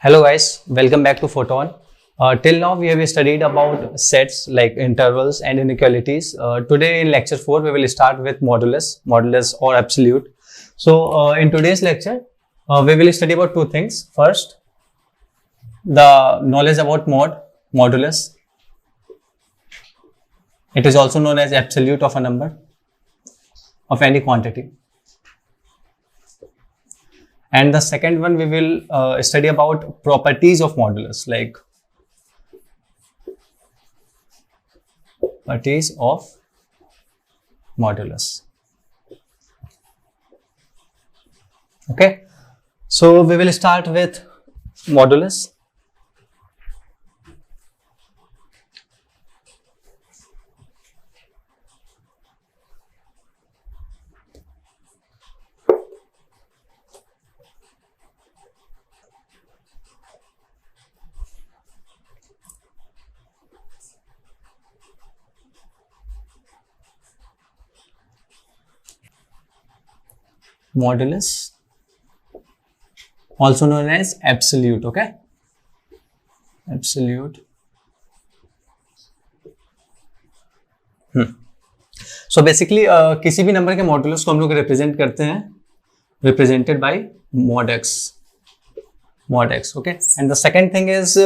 Hello guys, welcome back to Photon. Till now we have studied about sets like intervals and inequalities. Today in lecture 4 we will start with modulus or absolute. So in today's lecture we will study about two things. First, the knowledge about modulus. It is also known as absolute of a number of any quantity. And the second one, we will study about properties of modulus, like properties of modulus. Okay, so we will start with modulus. Modulus, also known as absolute. Okay, absolute. So basically किसी भी number के modulus को हम लोग represent करते हैं, represented by mod x. Okay, and the second thing is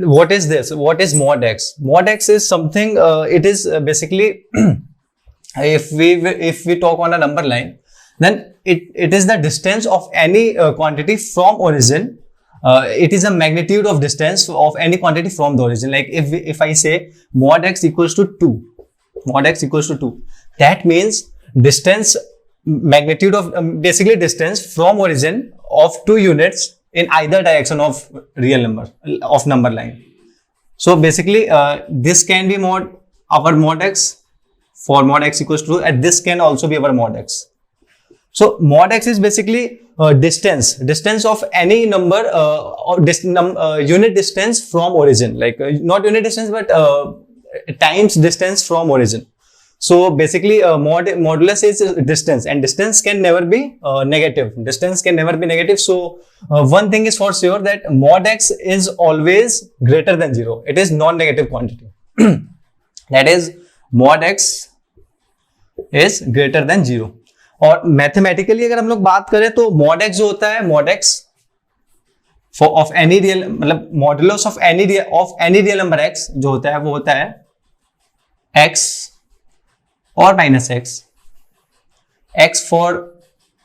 what is this? What is mod x? Mod x is something. It is basically if we talk on a number line, then it is the distance of any quantity from origin. It is a magnitude of distance of any quantity from the origin. Like if I say mod x equals to 2, that means distance, magnitude of basically distance from origin of 2 units in either direction of real number, of number line. So basically this can be our mod x for mod x equals to 2, and this can also be our mod x. So mod x is basically distance of any number or unit distance from origin, like not unit distance but times distance from origin. So basically modulus is distance, and distance can never be negative. So one thing is for sure, that mod x is always greater than 0. It is non-negative quantity. That is, mod x is greater than 0. और mathematically अगर हम लोग बात करें तो mod x जो होता है, mod x of any real, मतलब modulus of any real number x जो होता है वो होता है x और minus x for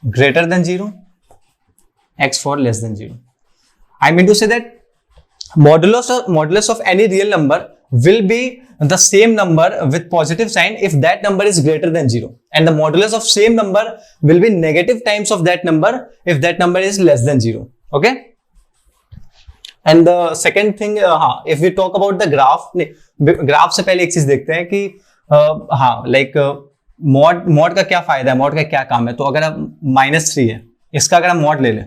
greater than 0, x for less than 0. I mean to say that modulus of any real number will be the same number with positive sign if that number is greater than 0, and the modulus of same number will be negative times of that number if that number is less than 0. Okay, and the second thing, if we talk about the graph से पहले एक चीज देखते हैं कि like mod का क्या फायदा है, mod का क्या काम है. तो अगर आप -3 है, इसका अगर हम mod ले लें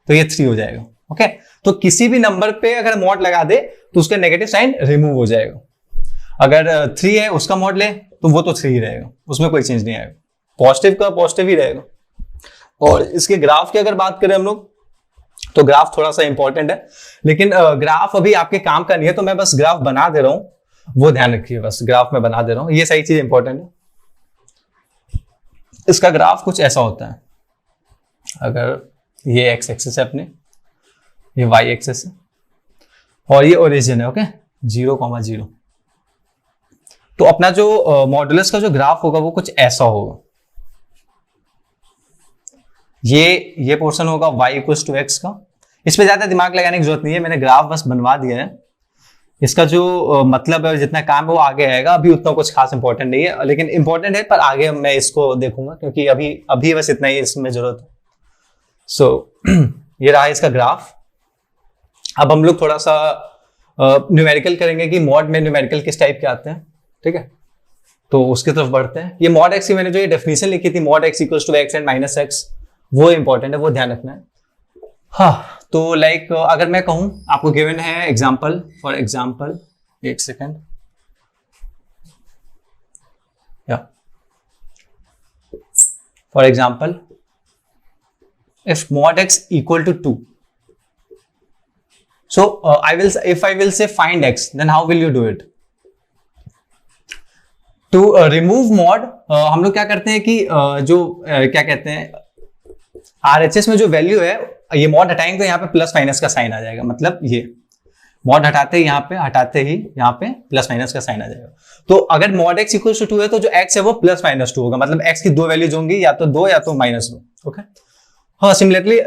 तो ये 3 हो जाएगा. ओके, तो किसी भी नंबर पे अगर mod लगा दे तो उसका नेगेटिव साइन रिमूव हो जाएगा. अगर 3 है उसका mod ले तो वो तो 3 ही रहेगा, उसमें कोई चेंज नहीं आएगा. पॉजिटिव का पॉजिटिव ही रहेगा. और इसके ग्राफ की अगर बात करें हम लोग, तो ग्राफ थोड़ा सा इंपॉर्टेंट है, लेकिन ग्राफ अभी आपके काम का नहीं है, तो मैं बस ग्राफ बना दे रहा हूं, वो ध्यान रखिए. बस ग्राफ में बना दे रहा हूं, ये सही चीज इंपॉर्टेंट है. इसका ग्राफ कुछ ऐसा होता है. अगर ये एक्स एक्सिस है अपने, ये वाई एक्सिस है, और ये ओरिजिन है. ओके, 0,0. तो अपना जो मॉडुलस का जो ग्राफ होगा वो कुछ ऐसा होगा. ये पोर्शन होगा y इक्वल्स टू एक्स का. इस पे ज्यादा दिमाग लगाने की जरूरत नहीं है, मैंने ग्राफ बस बनवा दिया है. इसका जो मतलब है, जितना काम है वो आगे आएगा. अभी उतना कुछ खास इंपॉर्टेंट नहीं है, लेकिन इंपॉर्टेंट है, पर आगे मैं इसको देखूंगा, क्योंकि अभी बस इतना ही इसमें जरूरत है. सो ये रहा इसका ग्राफ. अब हम लोग थोड़ा सा न्यूमेरिकल करेंगे कि मॉड में न्यूमेरिकल किस टाइप के आते हैं. ठीक है, तो उसकी तरफ बढ़ते हैं. ये mod x की मैंने जो ये डेफिनेशन लिखी थी, mod x equals to x and minus x, वो इंपॉर्टेंट है, वो ध्यान रखना है. हाँ, तो लाइक अगर मैं कहूं, आपको गिवन है एग्जांपल, फॉर एग्जांपल, एक सेकेंड, या for example, if mod x equal to 2, So if I will say find x, then how will you do it? To remove mod, हम लोग क्या करते हैं कि जो क्या कहते हैं RHS में जो वैल्यू है, ये मॉड हटाएंगे तो यहाँ पे प्लस माइनस का साइन आ जाएगा, मतलब ये मॉड हटाते ही यहाँ पे प्लस माइनस का साइन आ जाएगा। तो अगर मॉड x इक्वल टू 2 है तो जो x है वो प्लस माइनस 2 होगा, मतलब x की दो वैल्यूज होंगी, या तो 2 या तो -2। ओके, हाँ सिमिलरली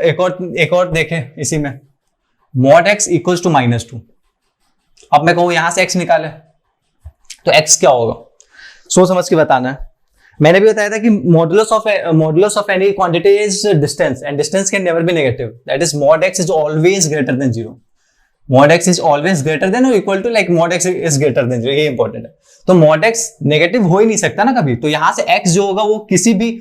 एक और देखें इसी में, मॉड x इक्वल टू -2। अब मैं कहूँ यहां से x निकाले तो x क्या होगा, सोच समझ के बताना है। मैंने भी बताया था कि modulus of any quantity is distance, and distance can never be negative, that is mod x is always greater than 0। Mod x is always greater than और equal to like mod x is greater than 0, ये important है। तो mod x negative हो ही नहीं सकता ना कभी, तो यहां से x जो होगा वो किसी भी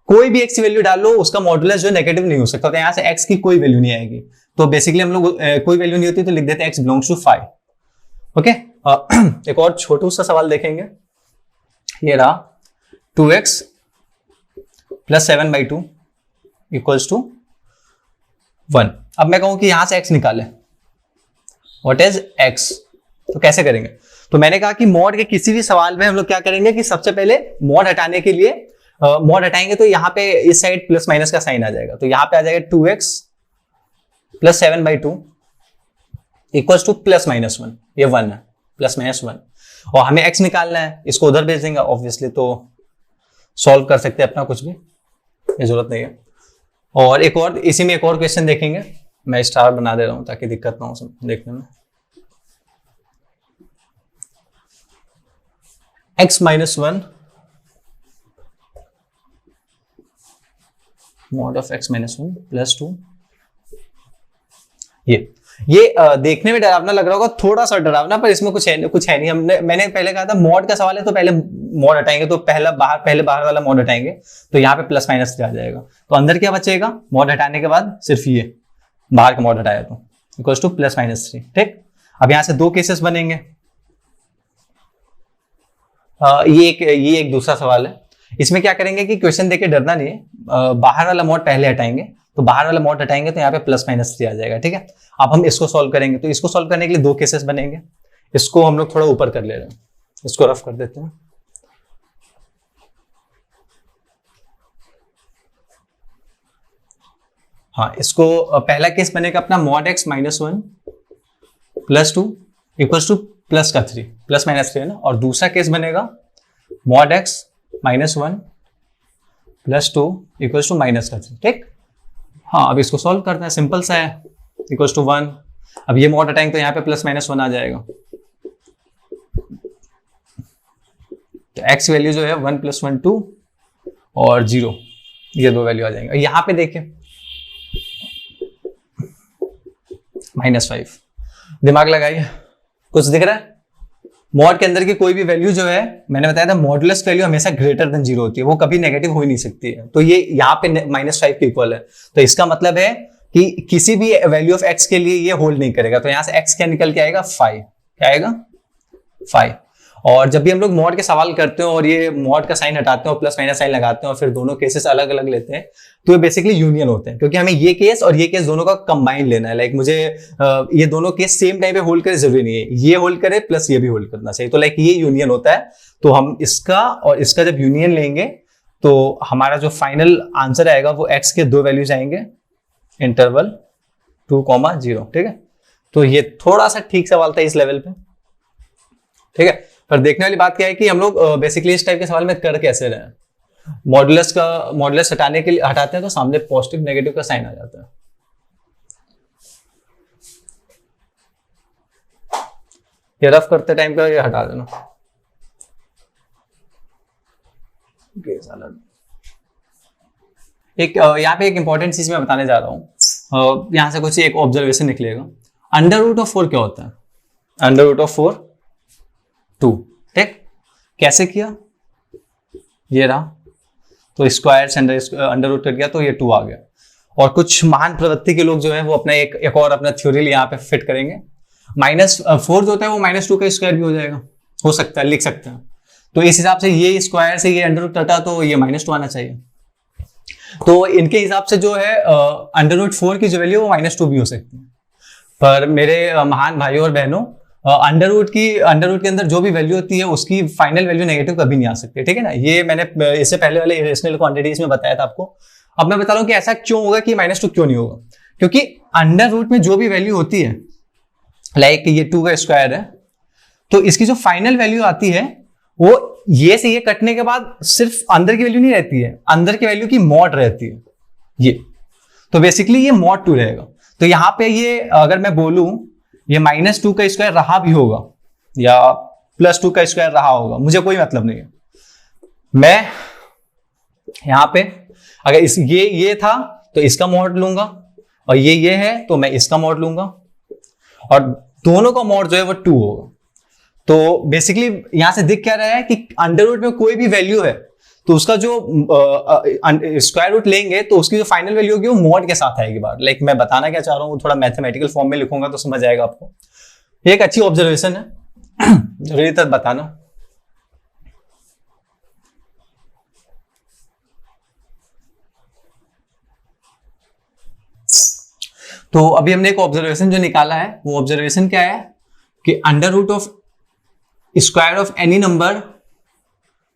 कोई भी x की वैल्यू डालो, उसका मॉडुलस जो नेगेटिव नहीं हो सकता, तो यहां से x की कोई वैल्यू नहीं आएगी। तो बेसिकली हम लोग कोई वैल्यू नहीं होती तो लिख देते हैं x बिलोंग्स टू 5। ओके, एक और छोटा सा सवाल देखेंगे, ये रहा 2x प्लस 7/2 इक्वल्स टू 1। अब मैं कहूं कि यहां से x निकाले, व्हाट इज x, तो कैसे करेंगे? तो मैंने कहा कि मॉड के किसी भी सवाल में हम लोग क्या करेंगे कि सबसे पहले मॉड हटाने के लिए मॉड हटाएंगे तो यहाँ पे इस साइड प्लस माइनस का साइन आ जाएगा, तो यहाँ पे आ जाएगा 2x plus 7/2 equals two plus minus 1, ये 1 है, प्लस माइनस 1, और हमें x निकालना है, इसको उधर भेज देंगे ऑब्वियसली, तो सॉल्व कर सकते हैं अपना कुछ भी, ये जरूरत नहीं है। और एक और इसी में एक और क्वेश्चन देखेंगे, मैं स्टार बना दे रहा हूं ताकि दिक्कत ना हो देखने में। x -1 mod of x -1 plus 2, ये देखने में डरावना लग रहा होगा, थोड़ा सा डरावना, पर इसमें कुछ है नहीं। मैंने पहले कहा था मॉड का सवाल है तो पहले मॉड हटाएंगे, तो पहले बाहर वाला मॉड हटाएंगे तो यहाँ पे प्लस माइनस आ जाएगा, तो अंदर क्या बचेगा, मॉड हटाने के बाद सिर्फ ये बाहर का मॉड हटाया तो इक्वल्स टू प्लस -3। ठीक, अब यहाँ से दो केसेस बनेंगे, ये एक दूसरा सवाल है। इसमें क्या करेंगे कि क्वेश्चन देके डरना नहीं है, बाहर वाला मॉड पहले हटाएंगे, तो बाहर वाला मॉड हटाएंगे तो यहाँ पे प्लस -3 आ जाएगा। ठीक है, अब हम इसको सॉल्व करेंगे, तो इसको सॉल्व करने के लिए दो केसेस बनेंगे, इसको हम लोग थोड़ा ऊपर कर ले रहे हैं, इसको रफ कर देते हैं। हाँ, इसको पहला केस बनेगा अपना mod x -1 plus 2 equals two plus का 3, प्लस -3 है ना, और दूसरा केस बनेगा mod x -1 plus 2 equals to minus का 3। ठीक, हाँ अब इसको सॉल्व करना है, सिंपल सा है, इक्वल्स टू 1। अब ये मॉड हटाएंगे तो यहाँ पे प्लस -1 आ जाएगा, तो x वैल्यू जो है 1 + 1 2 और 0, ये दो वैल्यू आ जाएंगे। यहाँ पे देखें -5, दिमाग लगाइए, कुछ दिख रहा है? मॉड के अंदर की कोई भी वैल्यू जो है, मैंने बताया था मॉडुलस वैल्यू हमेशा ग्रेटर देन 0 होती है, वो कभी नेगेटिव हो ही नहीं सकती है, तो ये यहाँ पे -5 के इक्वल है, तो इसका मतलब है कि किसी भी वैल्यू ऑफ x के लिए ये होल्ड नहीं करेगा, तो यहाँ से x क्या निकल के आएगा, 5, क्या आएगा 5। और जब भी हम लोग मॉड के सवाल करते हैं और ये मॉड का साइन हटाते हैं और प्लस माइनस साइन लगाते हैं और फिर दोनों केसेस अलग अलग लेते हैं, तो ये बेसिकली यूनियन होते हैं, क्योंकि हमें ये केस और ये केस दोनों का कंबाइन लेना है। लाइक मुझे ये दोनों केस सेम टाइम पे होल्ड करे जरूरी नहीं है, ये होल्ड करे प्लस ये भी होल्ड करना चाहिए, तो लाइक ये यूनियन होता है। तो हम इसका और इसका जब यूनियन लेंगे तो हमारा जो फाइनल आंसर आएगा वो x के दो वैल्यूज आएंगे, इंटरवल 2,0। ठीक है, तो ये थोड़ा सा ठीक सवाल था इस लेवल पे। ठीक है, पर देखने वाली बात क्या है कि हम लोग बेसिकली इस टाइप के सवाल में कर कैसे रहे हैं, मॉडुलस हटाने के लिए हटाते हैं तो सामने पॉजिटिव नेगेटिव का साइन आ जाता है। ये रफ करते टाइम का ये हटा देना। एक यहाँ पे एक इंपॉर्टेंट चीज मैं बताने जा रहा हूँ, यहां से कुछ एक ऑब्जर्वेशन निकलेगा। √4 क्या होता है? √4 2। ठीक, कैसे किया, ये रहा, तो स्क्वायर से अंडर रूट कर गया तो ये 2 आ गया। और कुछ महान प्रवृत्ति के लोग जो है वो अपना एक और अपना थ्योरी यहाँ पे फिट करेंगे, -4 जो होता है वो -2 का स्क्वायर भी हो जाएगा, हो सकता है, लिख सकते हैं। तो इस हिसाब से ये स्क्वायर से ये अंडर रूट कटा तो ये -2 आना चाहिए। तो इनके हिसाब से जो है √4 की जो वैल्यू वो -2 भी हो सकती है। पर मेरे महान भाइयों और बहनों, अंडर रूट के अंदर जो भी वैल्यू होती है उसकी फाइनल वैल्यू नेगेटिव कभी नहीं आ सकती, ठीक है ना। ये मैंने इससे पहले वाले इरेशनल क्वांटिटीज में बताया था आपको। अब मैं बता रहा हूँ कि ऐसा क्यों होगा कि -2 क्यों नहीं होगा, क्योंकि अंडर रूट में जो भी वैल्यू होती है, लाइक ये 2 का स्क्वायर है, तो इसकी जो फाइनल वैल्यू आती है वो ये से ये कटने के बाद सिर्फ अंदर की वैल्यू नहीं रहती है, अंदर की वैल्यू की मॉड रहती है ये। तो बेसिकली ये mod 2 रहेगा। तो यहां पे ये अगर मैं बोलूं ये -2 का स्क्वायर रहा भी होगा या +2 का स्क्वायर रहा होगा, मुझे कोई मतलब नहीं है। मैं यहां पे अगर ये था तो इसका मॉड लूंगा, और ये है तो मैं इसका मॉड लूंगा, और दोनों का मॉड जो है वो 2 होगा। तो बेसिकली यहां से दिख क्या रहा है कि अंडर रूट में कोई भी वैल्यू है तो उसका जो स्क्वायर रूट लेंगे तो उसकी जो फाइनल वैल्यू होगी वो मॉड के साथ आएगी बाहर। लाइक मैं बताना क्या चाह रहा हूँ, थोड़ा मैथमेटिकल फॉर्म में लिखूंगा तो समझ आएगा आपको। ये एक अच्छी ऑब्जर्वेशन है, जरूरी तक बताना। तो अभी हमने एक ऑब्जर्वेशन जो निकाला है, वो ऑब्जर्वेशन क्या है कि under root of square of any number,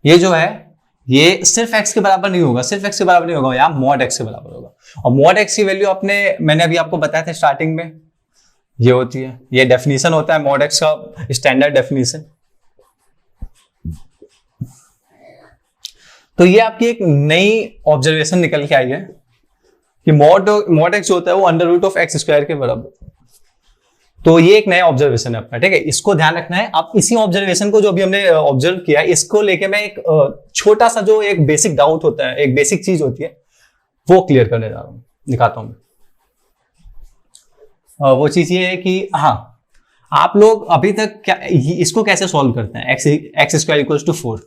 ये जो है ये सिर्फ x के बराबर नहीं होगा, सिर्फ x के बराबर नहीं होगा, यहाँ mod x के बराबर होगा। और mod x की वैल्यू मैंने अभी आपको बताया था स्टार्टिंग में, ये होती है, ये डेफिनेशन होता है mod x का, स्टैंडर्ड डेफिनेशन। तो ये आपकी एक नई ऑब्जर्वेशन निकल के आई है कि mod x जो होता है वो under root of x square के बराबर। तो ये एक नया ऑब्जर्वेशन है अपना, ठीक है, इसको ध्यान रखना है। अब इसी ऑब्जर्वेशन को जो अभी हमने ऑब्जर्व किया, इसको लेके मैं एक छोटा सा जो एक बेसिक डाउट होता है, एक बेसिक चीज होती है, वो क्लियर करने जा रहा हूं, दिखाता हूं मैं। वो चीज ये है कि हाँ, आप लोग अभी तक क्या इसको कैसे सॉल्व करते हैं, एक्स स्क्वायर इक्वल्स टू 4।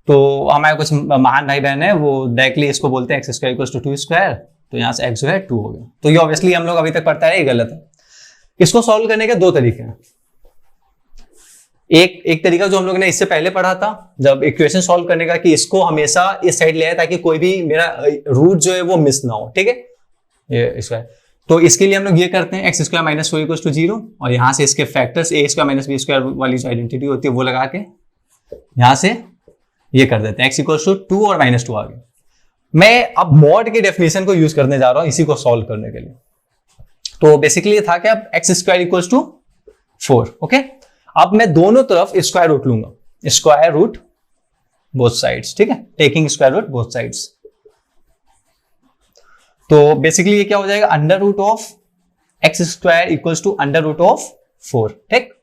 तो हमारे कुछ महान भाई बहन है वो डायरेक्टली इसको बोलते हैं x square equals to 2 square, तो यहाँ से एक्स जो है 2 हो गया। तो ये ऑब्वियसली हम लोग अभी तक पढ़ता है, ये गलत है। इसको सॉल्व करने के 2 तरीके हैं। एक तरीका जो हम लोग ने इससे पहले पढ़ा था जब इक्वेशन सॉल्व करने का, कि इसको हमेशा इस साइड ले आए ताकि कोई भी मेरा रूट जो है वो मिस ना हो, ठीक है, ये स्क्वायर। तो इसके लिए हम लोग ये करते हैं, x square minus 4 equals to 0, और यहां से इसके factors a square minus b square वाली जो आइडेंटिटी होती है वो लगा के यहां से ये कर देते हैं, एक्स इक्वल्स टू 2 और -2 आ गए। मैं अब मॉड के डेफिनेशन को यूज करने जा रहा हूं इसी को सॉल्व करने के लिए। तो बेसिकली ये था कि अब x square equals to 4, okay. अब मैं दोनों तरफ स्क्वायर रूट लूंगा, स्क्वायर रूट बोथ साइड्स, ठीक है, taking square root both sides. तो बेसिकली ये क्या हो जाएगा, under root of x square equals to under root of 4, ठीक।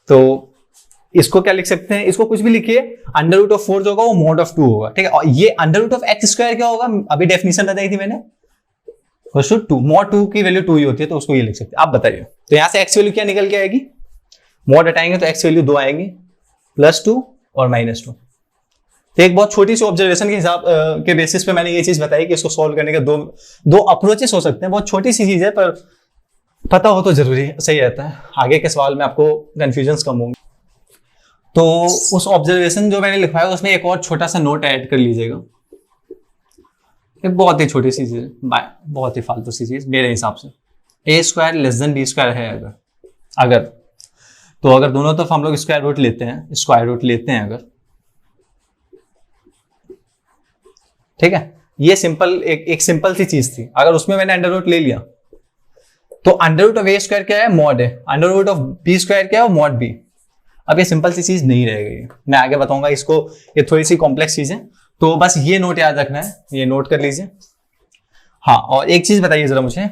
तो इसको क्या लिख सकते हैं, इसको कुछ भी लिखिए, अंडर रूट ऑफ 4 जो होगा वो mod ऑफ 2 होगा, ठीक है। और ये under root of x square क्या होगा, अभी डेफिनेशन बताई थी मैंने, 2 mod 2 की वैल्यू 2 ही होती है, तो उसको ये लिख सकते हैं। आप बताइए, तो यहां से x वैल्यू क्या निकल के आएगी, mod हटाएंगे तो x वैल्यू 2 आएंगी, +2 और -2। तो एक बहुत छोटी सी ऑब्जर्वेशन के हिसाब के बेसिस पे मैंने ये चीज बताई कि इसको सॉल्व करने के दो अप्रोचेस हो सकते हैं। बहुत छोटी सी चीज है पर पता हो तो जरूरी सही रहता है, आगे के सवाल में आपको कंफ्यूजन कम होंगे। तो उस ऑब्जर्वेशन जो मैंने लिखवाया उसमें एक और छोटा सा नोट ऐड कर लीजिएगा, एक बहुत ही छोटी सी चीज, बहुत ही फालतू सी चीज मेरे हिसाब से, a square less than b square है अगर तो अगर दोनों तरफ हम लोग स्क्वायर रूट लेते हैं, स्क्वायर रूट लेते हैं अगर, ठीक है, ये सिंपल एक सिंपल सी चीज थी। अगर उसमें मैंने अंडर रूट ले लिया तो under root of a square क्या है, मॉड है, under root of b square क्या है, मॉड बी। अब ये सिंपल सी चीज नहीं रह गई, मैं आगे बताऊंगा इसको, ये थोड़ी सी कॉम्प्लेक्स चीज है। तो बस ये नोट याद रखना है, ये नोट कर लीजिए। हाँ, और एक चीज बताइए जरा मुझे,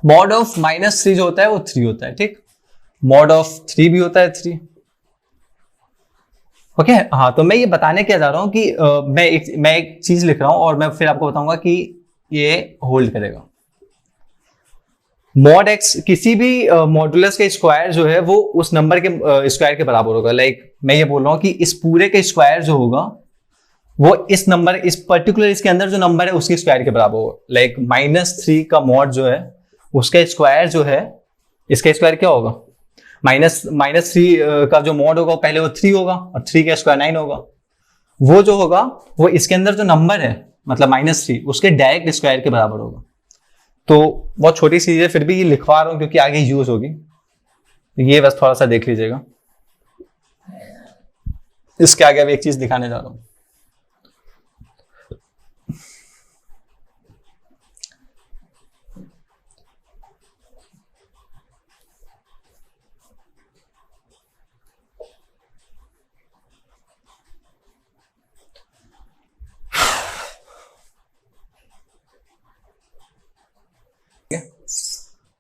मॉड ऑफ -3 जो होता है वो 3 होता है, ठीक, मॉड ऑफ 3 भी होता है 3, ओके। हाँ, तो मैं ये बताने क्या जा रहा हूं कि मैं एक चीज लिख रहा हूं और मैं फिर आपको बताऊंगा कि ये होल्ड करेगा। मॉड एक्स किसी भी मॉडुलस के स्क्वायर जो है वो उस नंबर के स्क्वायर के बराबर होगा। लाइक मैं ये बोल रहा हूं कि इस पूरे के स्क्वायर जो होगा वो इस नंबर, इस पर्टिकुलर इसके अंदर जो नंबर है उसके स्क्वायर के बराबर होगा। लाइक -3 का मॉड जो है उसका स्क्वायर जो है, इसका स्क्वायर क्या होगा, -3 का जो मॉड होगा पहले वो 3 होगा और 3 का स्क्वायर 9 होगा। वो जो होगा वो इसके अंदर जो नंबर है मतलब -3 उसके डायरेक्ट स्क्वायर के बराबर होगा। तो बहुत छोटी सी चीज है, फिर भी ये लिखवा रहा हूँ क्योंकि आगे यूज होगी। ये बस थोड़ा सा देख लीजिएगा। इसके आगे अभी एक चीज दिखाने जा रहा हूं।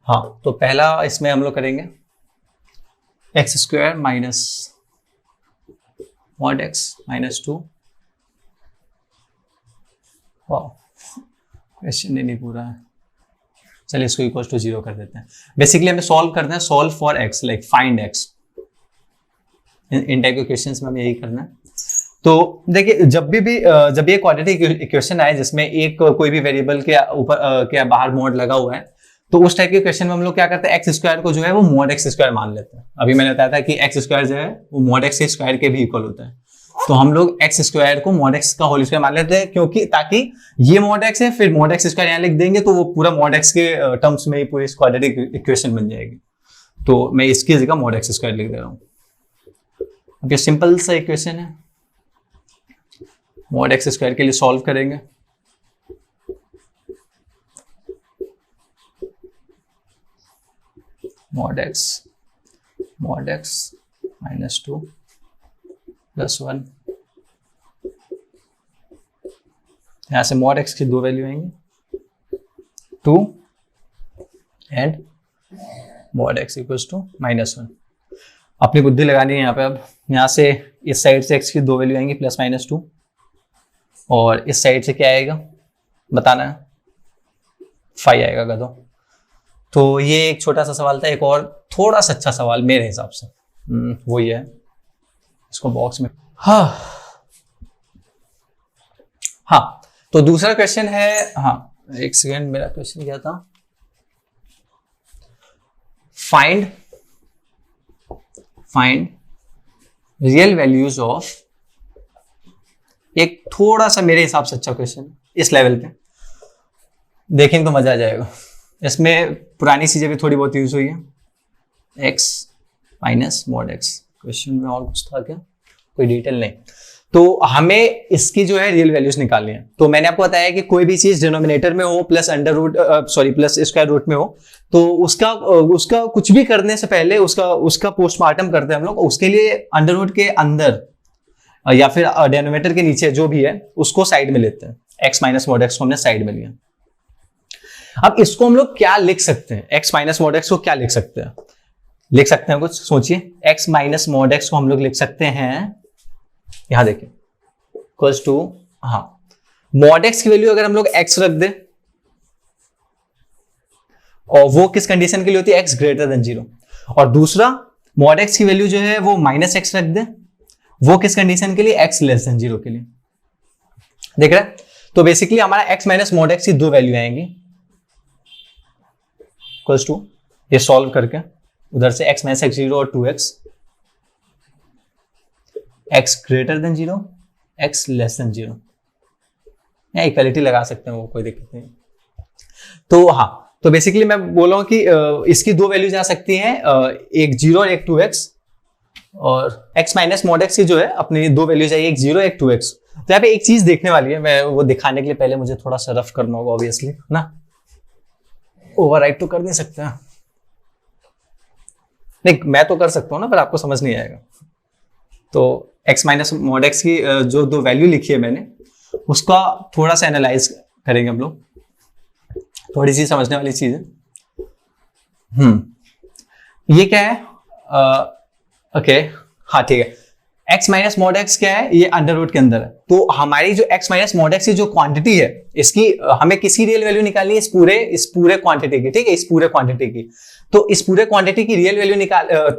हाँ, तो पहला इसमें हम लोग करेंगे x square minus mod x minus 2। वाह, क्वेश्चन नहीं पूरा है। चलिए इसको इक्वल टू 0 कर देते हैं। बेसिकली हमें सॉल्व करना है, solve for x, like find x. In type के क्वेश्चंस में हमें यही करना है। तो देखिए, जब ये क्वाड्रेटिक इक्वेशन आए जिसमें एक कोई भी वेरिएबल के ऊपर के बाहर मॉड लगा हुआ है, तो उस टाइप के क्वेश्चन में हम लोग क्या करते हैं, एक्स स्क्वायर को जो है वो मॉड एक्स स्क्वायर मान लेते हैं। अभी मैंने बताया था कि एक्स स्क्वायर जो है वो मॉड एक्स स्क्वायर के भी इक्वल होता है, तो हम लोग एक्स स्क्वायर को मॉड एक्स का होल स्क्वायर मान लेते हैं, क्योंकि ताकि ये मॉड एक्स है, फिर मॉड एक्स स्क्वायर यहाँ लिख देंगे तो वो पूरा मॉड एक्स के टर्म्स में ही पूरी क्वाड्रेटिक इक्वेशन बन जाएगी। तो मैं इसकी जगह मॉड एक्स स्क्वायर लिख दे रहा हूँ। अब ये सिंपल सा इक्वेशन है, मॉड एक्स स्क्वायर के लिए सॉल्व करेंगे। मॉड एक्स माइनस 2 प्लस 1, यहां से मॉड एक्स की दो वैल्यू आएंगे 2 and mod x equals to minus 1। अपनी बुद्धि लगानी है यहाँ पे। अब यहाँ से इस साइड से एक्स की दो वैल्यू आएंगी प्लस माइनस 2, और इस साइड से क्या आएगा बताना है, 5 आएगा गधो। तो ये एक छोटा सा सवाल था। एक और थोड़ा सा अच्छा सवाल मेरे हिसाब से वो ये है, इसको बॉक्स में। हाँ, तो दूसरा क्वेश्चन है, हाँ एक सेकेंड, मेरा क्वेश्चन क्या था, फाइंड रियल वैल्यूज ऑफ, एक थोड़ा सा मेरे हिसाब से अच्छा क्वेश्चन इस लेवल पे, देखेंगे तो मजा आ जाएगा। इसमें पुरानी चीजें भी थोड़ी बहुत यूज हुई है। X minus mod x, question में और कुछ था क्या, कोई डिटेल नहीं। तो हमें इसकी जो है रियल वैल्यूज निकालनी है। तो मैंने आपको बताया कि कोई भी चीज डिनोमिनेटर में हो प्लस प्लस स्क्वायर रूट में हो, तो उसका कुछ भी करने से पहले उसका पोस्टमार्टम करते हैं हम लोग। उसके लिए अंडर रूट के अंदर या फिर डिनोमिनेटर के नीचे जो भी है उसको साइड में लेते हैं। एक्स माइनस मॉड एक्स को हमने साइड में लिया। अब इसको हम लोग क्या लिख सकते हैं, एक्स माइनस मॉड एक्स को क्या लिख सकते हैं, कुछ सोचिए। एक्स माइनस मॉड एक्स को हम लोग लिख सकते हैं, यहां देखिए, इक्वल्स टू, हाँ मॉड एक्स की वैल्यू अगर हम लोग एक्स रख दे, और वो किस कंडीशन के लिए होती है, एक्स ग्रेटर देन 0, और दूसरा मॉड एक्स की वैल्यू जो है वो माइनस एक्स रख दे, वो किस कंडीशन के लिए, एक्स लेस देन 0 के लिए। देख रहे हैं? तो बेसिकली हमारा एक्स माइनस मॉड एक्स की दो वैल्यू आएंगी, इक्वल्स टू, ये सॉल्व करके उधर से एक्स माइनस एक्स 0 और 2x, x greater than 0, x less than 0, या इक्वालिटी लगा सकते हैं, वो कोई दिक्कत नहीं। तो हाँ, तो बेसिकली मैं बोल रहा हूं कि इसकी दो वैल्यूज आ सकती हैं, एक 0 और एक 2x, और x माइनस मॉड एक्स की जो है अपनी दो वैल्यूज आई, एक 0 एक 2x। तो यहाँ पे एक चीज देखने वाली है, मैं वो दिखाने के लिए पहले मुझे थोड़ा सा रफ करना होगा ऑब्वियसली ना, ओवरराइट तो कर नहीं सकते, नहीं मैं तो कर सकता हूं ना, पर आपको समझ नहीं आएगा। तो x माइनस मॉड एक्स की जो दो वैल्यू लिखी है मैंने, उसका थोड़ा सा एनालाइज करेंगे हम लोग, थोड़ी सी समझने वाली चीज है। ये क्या है, ओके हाँ ठीक है, x माइनस मॉड एक्स क्या है, ये अंडर रूट के अंदर है। तो हमारी जो x माइनस मॉड एक्स की जो क्वांटिटी है, इसकी हमें किसी रियल वैल्यू निकालनी है, इस पूरे क्वांटिटी की, ठीक है, इस पूरे क्वांटिटी की। तो इस पूरे क्वांटिटी की रियल वैल्यू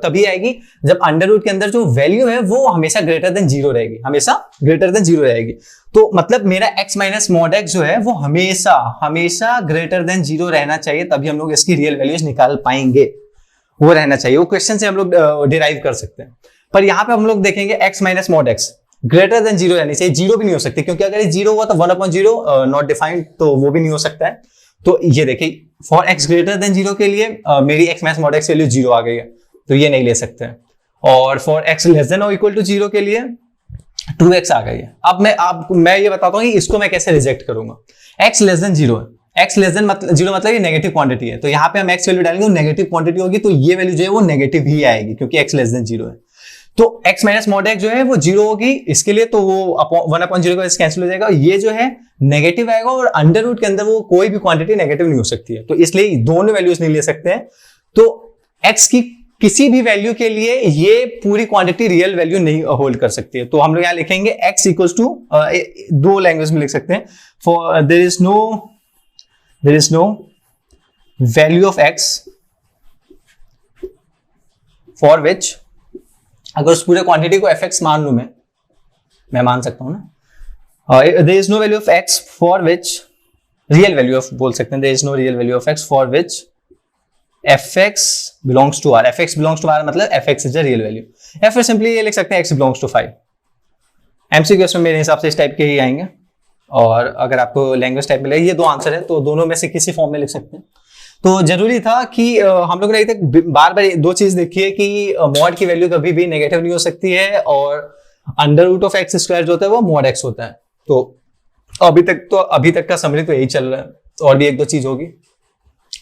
तभी आएगी जब अंडर रूट के अंदर जो वैल्यू है वो हमेशा ग्रेटर देन 0 रहेगी, हमेशा ग्रेटर देन 0 रहेगी। तो मतलब मेरा x माइनस मॉड एक्स जो है वो हमेशा ग्रेटर देन 0 रहना चाहिए, तभी हम लोग इसकी रियल वैल्यूज निकाल पाएंगे, वो रहना चाहिए। वो क्वेश्चन से हम लोग डिराइव कर सकते हैं। पर यहाँ पे हम लोग देखेंगे x minus mod x greater than 0 रहनी चाहिए, 0 भी नहीं हो सकती, क्योंकि अगर ये 0 हुआ तो 1/0 नॉट डिफाइंड, तो वो भी नहीं हो सकता है। तो ये देखिए फॉर एक्स ग्रेटर देन 0 के लिए मेरी x minus mod x value 0 आ गई है, तो ये नहीं ले सकते हैं। और फॉर एक्स लेस देन और इक्वल टू 0 के लिए 2x आ गई है। अब मैं ये बताता हूँ कि इसको मैं कैसे रिजेक्ट करूंगा। x लेस देन 0 है, x लेस देन जीरो मतलब ये नेगेटिव क्वांटिटी है, तो यहाँ पे हम x वैल्यू डालेंगे, वो नेगेटिव क्वांटिटी होगी, तो ये वैल्यू जो है वो नेगेटिव ही आएगी क्योंकि x लेस देन 0 है। तो x माइनस मॉड x जो है वो 0 होगी इसके लिए, तो वो 1/0 का कैंसिल हो जाएगा, ये जो है नेगेटिव आएगा, और अंडर रूट के अंदर वो कोई भी क्वांटिटी नेगेटिव नहीं हो सकती है, तो इसलिए दोनों वैल्यूज नहीं ले सकते हैं। तो x की किसी भी वैल्यू के लिए ये पूरी क्वांटिटी रियल वैल्यू नहीं होल्ड कर सकती है, तो हम लोग यहां लिखेंगे x इक्वल्स टू, दो लैंग्वेज में लिख सकते हैं, for there is no value of x for which, अगर उस पूरे क्वांटिटी को fx मान लू, मैं मान सकता हूं ना, there is no value of x for which, real value of बोल सकते हैं, there is no real value of x for which fx belongs to r, fx belongs to r मतलब fx is a real value, या फिर simply ये लिख सकते हैं x belongs to 5। MCQs में मेरे हिसाब से इस टाइप के ही आएंगे, और अगर आपको लैंग्वेज टाइप मिले, ये दो आंसर है तो दोनों में से किसी फॉर्म में लिख सकते हैं। तो जरूरी था कि हम लोग ने बार बार दो चीज देखी है कि मॉड की वैल्यू कभी भी नेगेटिव नहीं हो सकती है, और under root of x square जो होता है वो मॉड एक्स होता है। तो अभी तक का समरी तो यही चल रहा है, और भी एक दो चीज होगी।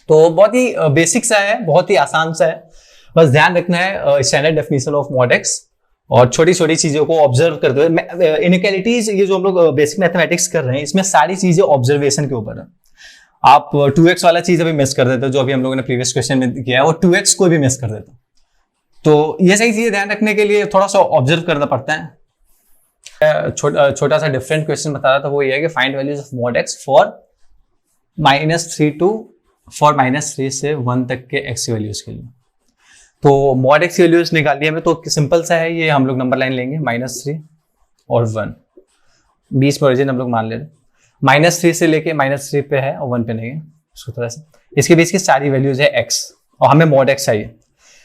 तो बहुत ही बेसिक सा है, बहुत ही आसान सा है, बस ध्यान रखना है standard definition of mod x, और छोटी छोटी चीजों को ऑब्जर्व करते हुए। इनइक्वालिटीज ये जो हम लोग बेसिक मैथमेटिक्स कर रहे हैं, इसमें सारी चीजें ऑब्जर्वेशन के ऊपर है। आप 2x वाला चीज अभी मिस कर देते हो, जो अभी हम लोगों ने प्रीवियस क्वेश्चन में किया है, और 2x को भी मिस कर देते हो, तो ये सही चीजें ध्यान रखने के लिए थोड़ा सा ऑब्जर्व करना पड़ता है। छोटा सा डिफरेंट क्वेश्चन बता रहा था, वो ये है कि find values of mod x for -3 से 1 तक के एक्स वैल्यूज के लिए। तो मॉड एक्स वैल्यूज निकालिए हमें, तो सिंपल सा है, ये हम लोग नंबर लाइन लेंगे -3 और 1, बीच में ओरिजिन हम लोग मान ले रहे हैं, -3 से लेके -3 पे है और 1 पे नहीं है, उसको तरह से इसके बीच की सारी वैल्यूज है x, और हमें मॉड x चाहिए।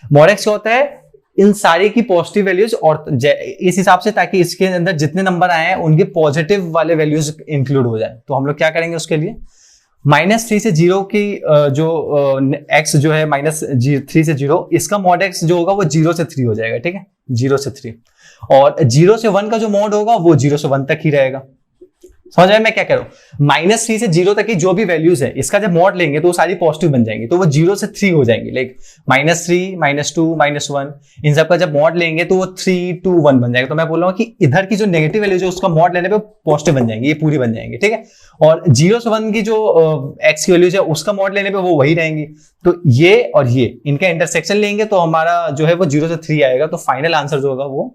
मॉड x क्या होता है, इन सारी की पॉजिटिव वैल्यूज, और इस हिसाब से ताकि इसके अंदर जितने नंबर आए हैं उनके पॉजिटिव वाले वैल्यूज इंक्लूड हो जाए। तो हम लोग क्या करेंगे उसके लिए, -3 से 0 की जो x जो है -3 से 0, इसका मॉड x जो होगा वो 0 से 3 हो जाएगा, ठीक है, 0 से 3, और 0 से 1 का जो मॉड होगा वो 0 से 1 तक ही रहेगा। समझ रहे हैं मैं क्या कह रहा हूं, -3 से 0 तक की जो भी वैल्यूज है, इसका जब मॉड लेंगे तो वो सारी पॉजिटिव बन जाएंगी, तो वो 0 से 3 हो जाएंगी, लाइक -3, -2, -1, इन सब का जब मॉड लेंगे तो वो 3, 2, 1 बन जाएगा। तो मैं बोल रहा हूँ कि इधर की जो नेगेटिव वैल्यूज है उसका मॉड लेने पे पॉजिटिव बन जाएंगी, ये पूरी बन जाएंगी, ठीक है, और 0 से 1 की जो एक्स की वैल्यूज है उसका मॉड लेने पे वो वही रहेंगी। तो ये और ये इनका इंटरसेक्शन लेंगे तो हमारा जो है वो 0 से 3 आएगा। तो फाइनल आंसर जो होगा वो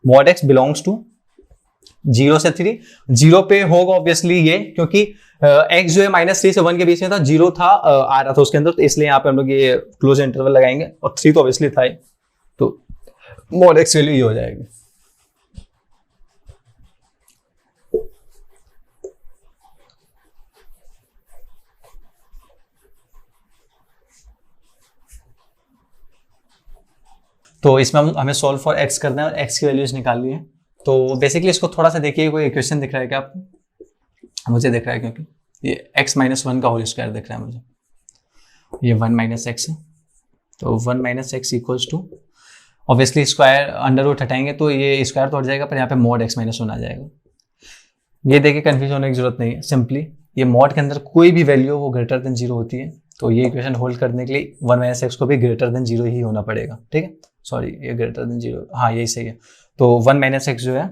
मॉड एक्स बिलोंग्स टू 0 से 3, 0 पे होगा ऑब्वियसली ये, क्योंकि x जो है -3 से 1 के बीच में था, 0 था आ रहा था उसके अंदर, तो इसलिए यहाँ पे हम लोग ये क्लोज इंटरवल लगाएंगे, और 3 तो ऑब्वियसली था ही, तो मॉड x वैल्यू ये हो जाएगी। तो इसमें हमें सॉल्व फॉर x करना है और x की वैल्यूज निकालनी है। तो बेसिकली इसको थोड़ा सा देखिए, कोई इक्वेशन दिख रहा है क्या आपको? मुझे दिख रहा है, क्योंकि ये x -1 का होल स्क्वायर दिख रहा है मुझे, ये 1 - x है, तो 1 - x equals to, obviously square under root हटाएंगे तो ये स्क्वायर तो हट जाएगा, पर यहाँ पे मॉड x - 1 आ जाएगा। ये देखिए कंफ्यूज होने की जरूरत नहीं है, सिंपली ये मॉड के अंदर कोई भी वैल्यू वो ग्रेटर देन 0 होती है, तो ये इक्वेशन होल्ड करने के लिए 1 - x को भी ग्रेटर देन 0 ही होना पड़ेगा, ठीक है, सॉरी ये ग्रेटर देन 0, हाँ यही सही है। तो 1 - x जो है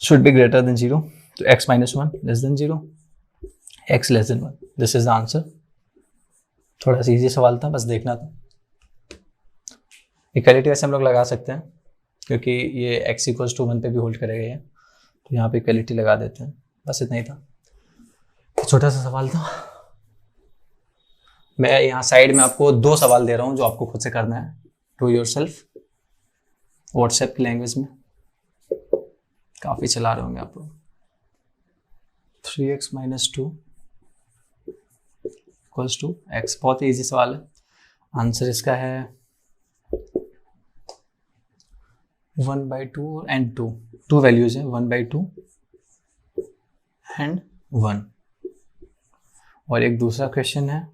शुड बी ग्रेटर देन 0, तो x - 1 less than 0, x less then 1, this is the answer. थोड़ा सा इजी सवाल था, बस देखना था। इक्वालिटी वैसे हम लोग लगा सकते हैं, क्योंकि ये x इक्वल्स टू 1 पे भी होल्ड करेगा ये, तो यहाँ पे इक्वालिटी लगा देते हैं, बस इतना ही था, छोटा सा सवाल था। मैं यहाँ साइड में आपको 2 सवाल दे रहा हूँ जो आपको खुद से करना है, टू योरसेल्फ, व्हाट्सएप की लैंग्वेज में, काफी चला रहे होंगे आप लोग। 3x - 2 इक्वल्स टू x, बहुत ही इजी सवाल है। आंसर इसका है 1/2 एंड 2, 2 वैल्यूज है, 1/2 एंड 1, और एक दूसरा क्वेश्चन है,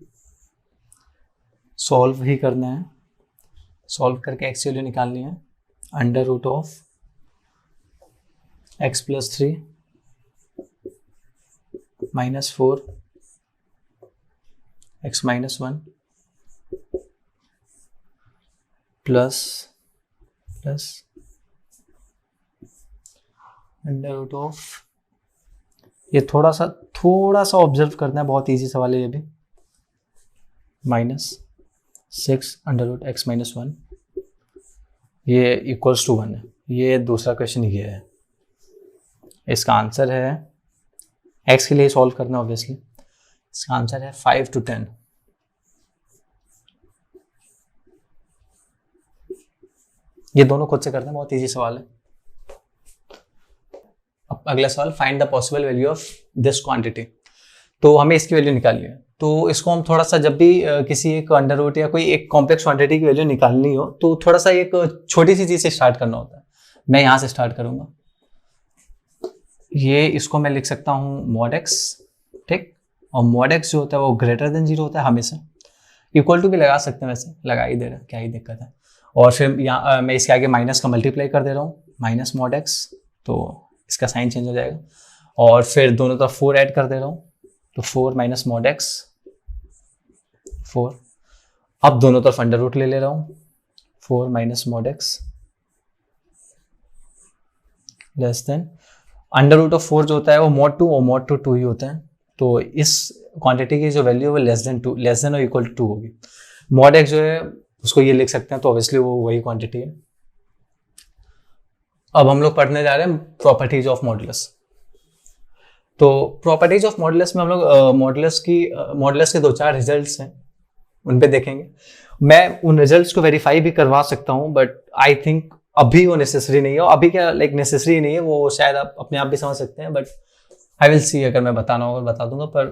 सॉल्व ही करना है, सॉल्व करके एक्स की वैल्यू निकालनी है। Under root of x plus 3 minus 4 x minus 1 plus under root of, ये थोड़ा सा ऑब्जर्व करना है, बहुत इजी सवाल है ये भी, minus 6 under root x minus 1, ये इक्वल्स टू 1 है। ये दूसरा क्वेश्चन ये है, इसका आंसर है, एक्स के लिए सॉल्व करना ऑब्वियसली, इसका आंसर है 5 to 10। ये दोनों खुद से करना है, बहुत इजी सवाल है। अब अगला सवाल, find the possible value of this quantity. तो हमें इसकी वैल्यू निकालनी है। तो इसको हम थोड़ा सा, जब भी किसी एक अंडर रूट या कोई एक कॉम्प्लेक्स क्वांटिटी की वैल्यू निकालनी हो तो थोड़ा सा एक छोटी सी चीज से स्टार्ट करना होता है। मैं यहाँ से स्टार्ट करूंगा, ये इसको मैं लिख सकता हूँ मॉड एक्स, ठीक, और मॉड एक्स जो होता है वो ग्रेटर देन 0 होता है हमेशा। इक्वल टू भी लगा सकते हैं, वैसे लगा ही दे रहा है, क्या ही दिक्कत है। और फिर यहाँ मैं इसके आगे माइनस का मल्टीप्लाई कर दे रहा हूँ, माइनस मॉड एक्स, तो इसका साइन चेंज हो जाएगा। और फिर दोनों तरफ 4 ऐड कर दे रहा हूँ, तो 4 माइनस मॉड एक्स 4। अब दोनों तरफ अंडर रूट ले रहा हूँ, 4 minus mod x less than under root of 4 जो होता है वो मॉड 2 और मॉड 2 ही होता है। तो इस क्वांटिटी की जो वैल्यू है वो लेस देन और इक्वल टू 2 होगी। मॉड एक्स जो है उसको ये लिख सकते हैं, तो ऑब्वियसली वो वही क्वांटिटी है। अब हम लोग पढ़ने जा रहे हैं प्रॉपर्टीज ऑफ मॉडुलस। तो प्रॉपर्टीज ऑफ मॉडुलस में हम लोग मॉडुलस के 2-4 रिजल्ट्स हैं, उन पे देखेंगे। मैं उन रिजल्ट्स को वेरीफाई भी करवा सकता हूँ, बट आई थिंक अभी वो नेसेसरी नहीं है। अभी क्या नेसेसरी नहीं है, वो शायद आप अपने आप भी समझ सकते हैं, बट आई विल सी, अगर मैं बताना होगा बता दूंगा। पर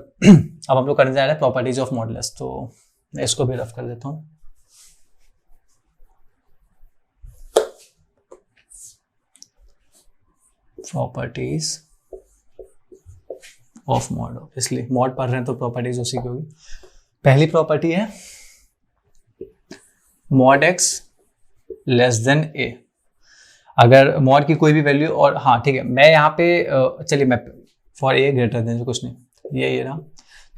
अब हम लोग करने जा रहे हैं प्रॉपर्टीज ऑफ मॉडुलस, तो मैं इसको भी रफ कर देता हूँ। Properties of mod, obviously mod पढ़ रहे हैं तो प्रॉपर्टीज उसी की होगी। पहली प्रॉपर्टी है मॉड एक्स लेस देन ए। अगर मॉड की कोई भी वैल्यू, और हाँ ठीक है, मैं यहाँ पे चलिए मैं फॉर ए ग्रेटर देन कुछ नहीं, ये रहा,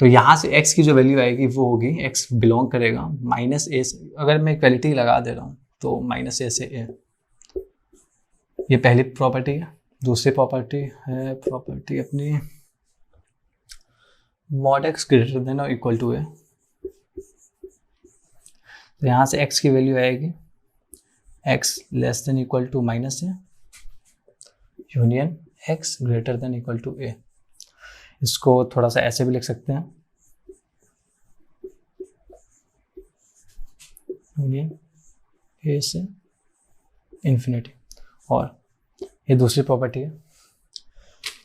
तो यहाँ से x की जो वैल्यू आएगी वो होगी, x बिलोंग करेगा माइनस ए से। अगर मैं इक्वलिटी लगा दे रहा हूँ तो माइनस ए से ए, ये पहली प्रॉपर्टी है। दूसरी प्रॉपर्टी है प्रॉपर्टी अपनी मॉड एक्स ग्रेटर देन और इक्वल टू ए। तो यहाँ से x की वैल्यू आएगी x less than equal to minus a union x greater than equal to a. इसको थोड़ा सा ऐसे भी लिख सकते हैं, यूनियन ए से इन्फिनिटी। और ये दूसरी प्रॉपर्टी है।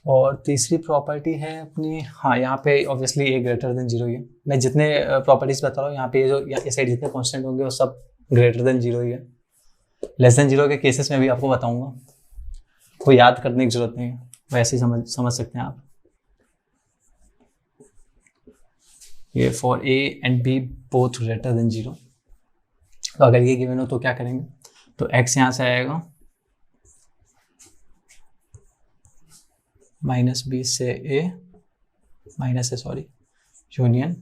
और तीसरी प्रॉपर्टी है अपनी, हाँ यहाँ पे ऑब्वियसली ए ग्रेटर देन 0 ही है। मैं जितने प्रॉपर्टीज बता रहा हूँ यहाँ पे, जो इस साइड जितने कांस्टेंट होंगे वो सब ग्रेटर देन 0 ही है। लेस देन 0 के केसेस में भी आपको बताऊंगा, कोई याद करने की जरूरत नहीं है, वैसे ही समझ सकते हैं आप। ये for a and b both greater than 0। तो अगर ये गिवन हो तो क्या करेंगे, तो x यहाँ से आएगा माइनस बी से ए, यूनियन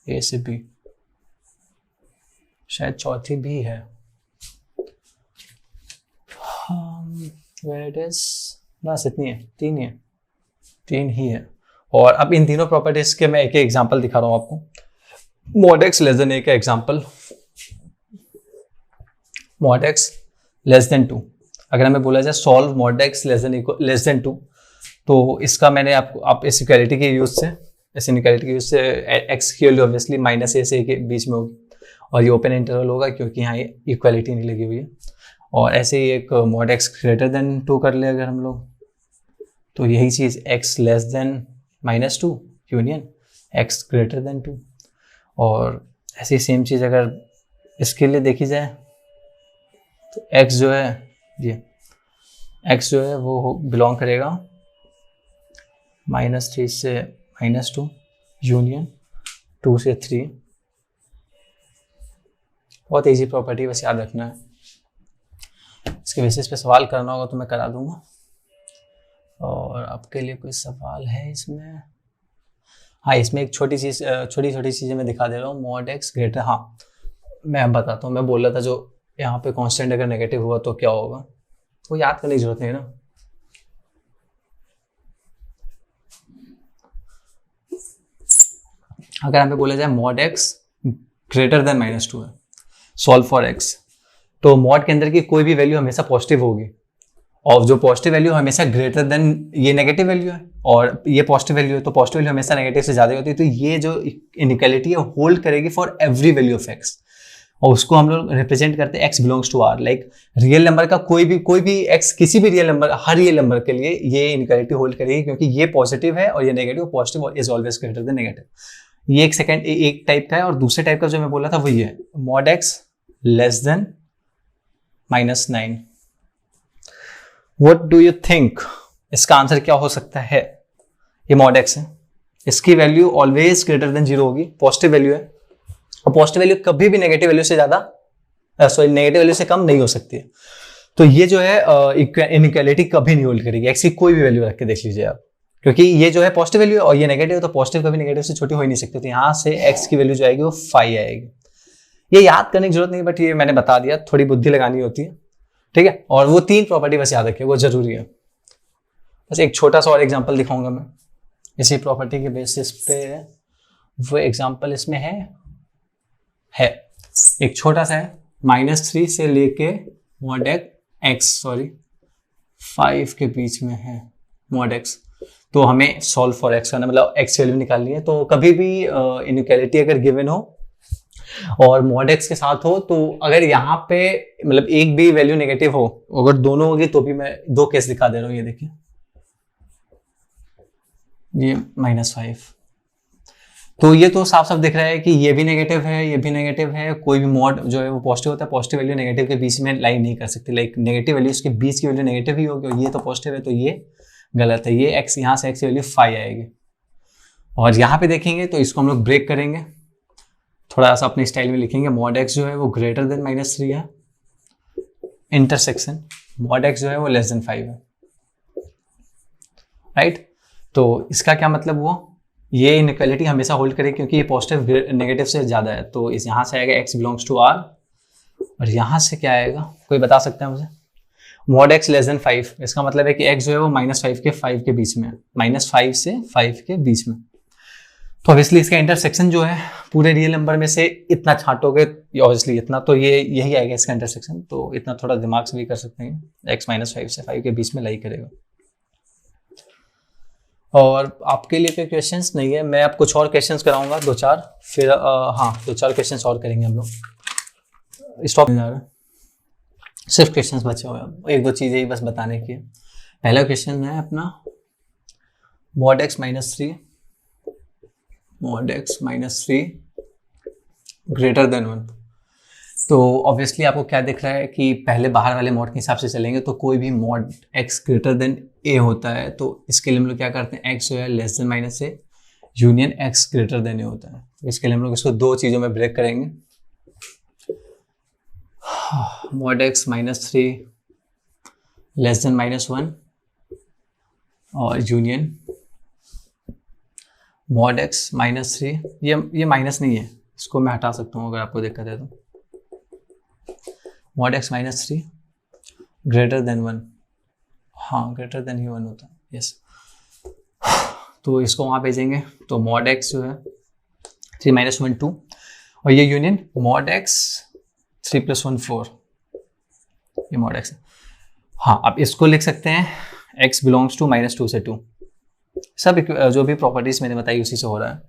ए से बी, शायद चौथी भी है, वेयर इट इज, बस इतनी है, तीन ही है। और अब इन तीनों प्रॉपर्टीज के मैं एक एग्जांपल दिखा रहा हूं आपको। मॉड एक्स लेस देन ए का example, mod x less than 2। अगर हमें बोला जाए solve mod x less than 2, तो इसका मैंने आप इस इक्वालिटी के यूज से एक्स की वैल्यू ऑब्वियसली माइनस ए से ए के बीच में होगी, और ये ओपन इंटरवल होगा क्योंकि यहाँ ये इक्वालिटी नहीं लगी हुई है। और ऐसे ही एक मॉड एक्स ग्रेटर देन 2 कर ले अगर हम लोग, तो यही चीज़ x less than -2 union x greater than 2। और ऐसी सेम चीज़ अगर इसके लिए देखी जाए तो एक्स जो है वो बिलोंग करेगा -3 से -2 यूनियन 2 से 3, बहुत ईजी प्रॉपर्टी, बस याद रखना है। इसके बेसिस पे सवाल करना होगा तो मैं करा दूंगा। और आपके लिए कोई सवाल है इसमें? हाँ, इसमें एक छोटी छोटी चीज़ें मैं दिखा दे रहा हूँ। मॉड एक्स ग्रेटर, हाँ मैं बताता हूँ। मैं बोल रहा था जो यहाँ पे कांस्टेंट अगर नेगेटिव हुआ तो क्या होगा, वो याद करने की जरूरत नहीं है ना। अगर हमें बोला जाए मॉड एक्स ग्रेटर देन -2 है, सॉल्व फॉर एक्स, तो मॉड के अंदर की कोई भी वैल्यू हमेशा पॉजिटिव होगी, और जो पॉजिटिव वैल्यू हमेशा ग्रेटर देन ये नेगेटिव वैल्यू है, और ये पॉजिटिव वैल्यू है, तो पॉजिटिव वैल्यू हमेशा नेगेटिव से ज़्यादा होती है। तो ये जो इनइक्वालिटी है होल्ड करेगी for every value of x, और उसको हम लोग रिप्रेजेंट करते हैं x belongs to R. Like real number का कोई भी एक्स, किसी भी रियल नंबर, हर रियल नंबर के लिए ये इनइक्वालिटी होल्ड करेगी, क्योंकि ये पॉजिटिव है और ये negative. Positive is always greater then negative. ये एक टाइप का है, और दूसरे टाइप का जो मैं बोला था वो ये है, mod x less then -9। What do you think? इसका आंसर क्या हो सकता है? ये मॉड एक्स है, इसकी वैल्यू ऑलवेज ग्रेटर देन 0 होगी, पॉजिटिव वैल्यू है, और पॉजिटिव वैल्यू कभी भी नेगेटिव वैल्यू से ज्यादा, नेगेटिव वैल्यू से कम नहीं हो सकती है। तो ये जो है इनइक्वालिटी कभी नहीं होल्ड करेगी, एक्स की कोई भी वैल्यू रख के देख लीजिए आप, क्योंकि ये जो है पॉजिटिव वैल्यू और ये नेगेटिव है, तो पॉजिटिव कभी नेगेटिव से छोटी हो ही नहीं सकती। तो यहाँ से एक्स की वैल्यू जो आएगी वो 5 आएगी। ये याद करने की जरूरत नहीं, बट ये मैंने बता दिया, थोड़ी बुद्धि लगानी होती है, ठीक है। और वो 3 प्रॉपर्टी बस याद रखिए, वो जरूरी है। बस एक छोटा सा और एग्जांपल दिखाऊंगा मैं इसी प्रॉपर्टी के बेसिस पे। वो एग्जांपल इसमें है एक छोटा सा है, -3 से लेके मॉड एक्स 5 के बीच में है मॉड एक्स। तो हमें सॉल्व फॉर एक्स करना, मतलब एक्स वैल्यू निकालनी है। तो कभी भी इनइक्वालिटी अगर गिवन हो और मॉड एक्स के साथ हो, तो अगर यहाँ पे मतलब एक भी वैल्यू नेगेटिव हो, अगर दोनों होगी तो भी मैं 2 केस दिखा दे रहा हूँ। ये देखिए, ये -5, तो ये तो साफ साफ दिख रहा है कि ये भी नेगेटिव है, ये भी नेगेटिव है। कोई भी मॉड जो है वो पॉजिटिव होता है, पॉजिटिव वैल्यू नेगेटिव के बीच में लाइन नहीं कर सकती। लाइक नेगेटिव वैल्यू के बीच की वैल्यू नेगेटिव ही होगी, और ये तो पॉजिटिव है, तो ये गलत है। ये एक्स, यहाँ से एक्स की वैल्यू 5 आएगी। और यहाँ पे देखेंगे तो इसको हम लोग ब्रेक करेंगे, थोड़ा सा अपने स्टाइल में लिखेंगे। मॉड एक्स जो है वो ग्रेटर देन -3 है, इंटरसेक्शन मॉड एक्स जो है वो लेस देन 5 है, राइट। तो इसका क्या मतलब हुआ, ये इनइक्वालिटी हमेशा होल्ड करेगी क्योंकि ये पॉजिटिव नेगेटिव से ज़्यादा है। तो इस यहाँ से आएगा एक्स बिलोंग्स टू आर, और यहाँ से क्या आएगा, कोई बता सकता है मुझे? मॉड एक्स लेस देन 5, इसका मतलब है कि एक्स जो है वो -5 के बीच में है, -5 से 5 के बीच में। तो ऑब्वियसली इसका इंटरसेक्शन जो है पूरे रियल नंबर में से इतना छांटोगे, ऑब्वियसली इतना, तो ये यही आएगा इसका इंटरसेक्शन। तो इतना थोड़ा दिमाग से भी कर सकते हैं, एक्स -5 से 5 के बीच में लाई करेगा। और आपके लिए कोई क्वेश्चंस नहीं है? मैं अब कुछ और क्वेश्चंस कराऊंगा 2-4, फिर हाँ 2-4 क्वेश्चंस और करेंगे हम लोग। स्टॉप नहीं जा रहा, सिर्फ क्वेश्चंस बचे हुए हैं, 1-2 चीज़ें ही बस बताने की है। पहला क्वेश्चन है अपना, मॉड एक्स -3 ग्रेटर देन 1। तो ऑब्वियसली आपको क्या दिख रहा है कि पहले बाहर वाले मॉड के हिसाब से चलेंगे, तो कोई भी mod x greater than a होता है, तो इसके लिए हम लोग क्या करते हैं, एक्स जो है less than -a union x greater than a होता है। इसके लिए हम लोग इसको 2 चीज़ों में ब्रेक करेंगे, मॉड एक्स -3 लेस देन -1 और यूनियन मॉड एक्स -3, ये माइनस नहीं है, इसको मैं हटा सकता हूँ अगर आपको दिक्कत है तो। मॉड एक्स -3 ग्रेटर देन 1, हाँ ग्रेटर देन ही 1 होता है, यस। तो इसको वहाँ भेजेंगे, तो मॉड एक्स जो है 3 - 1 2, और ये यूनियन मॉड एक्स 3 + 1 4, ये मॉड एक्स है। हाँ, अब इसको लिख सकते हैं x बिलोंग्स टू -2 से 2। सब जो भी प्रॉपर्टीज मैंने बताई उसी से हो रहा है,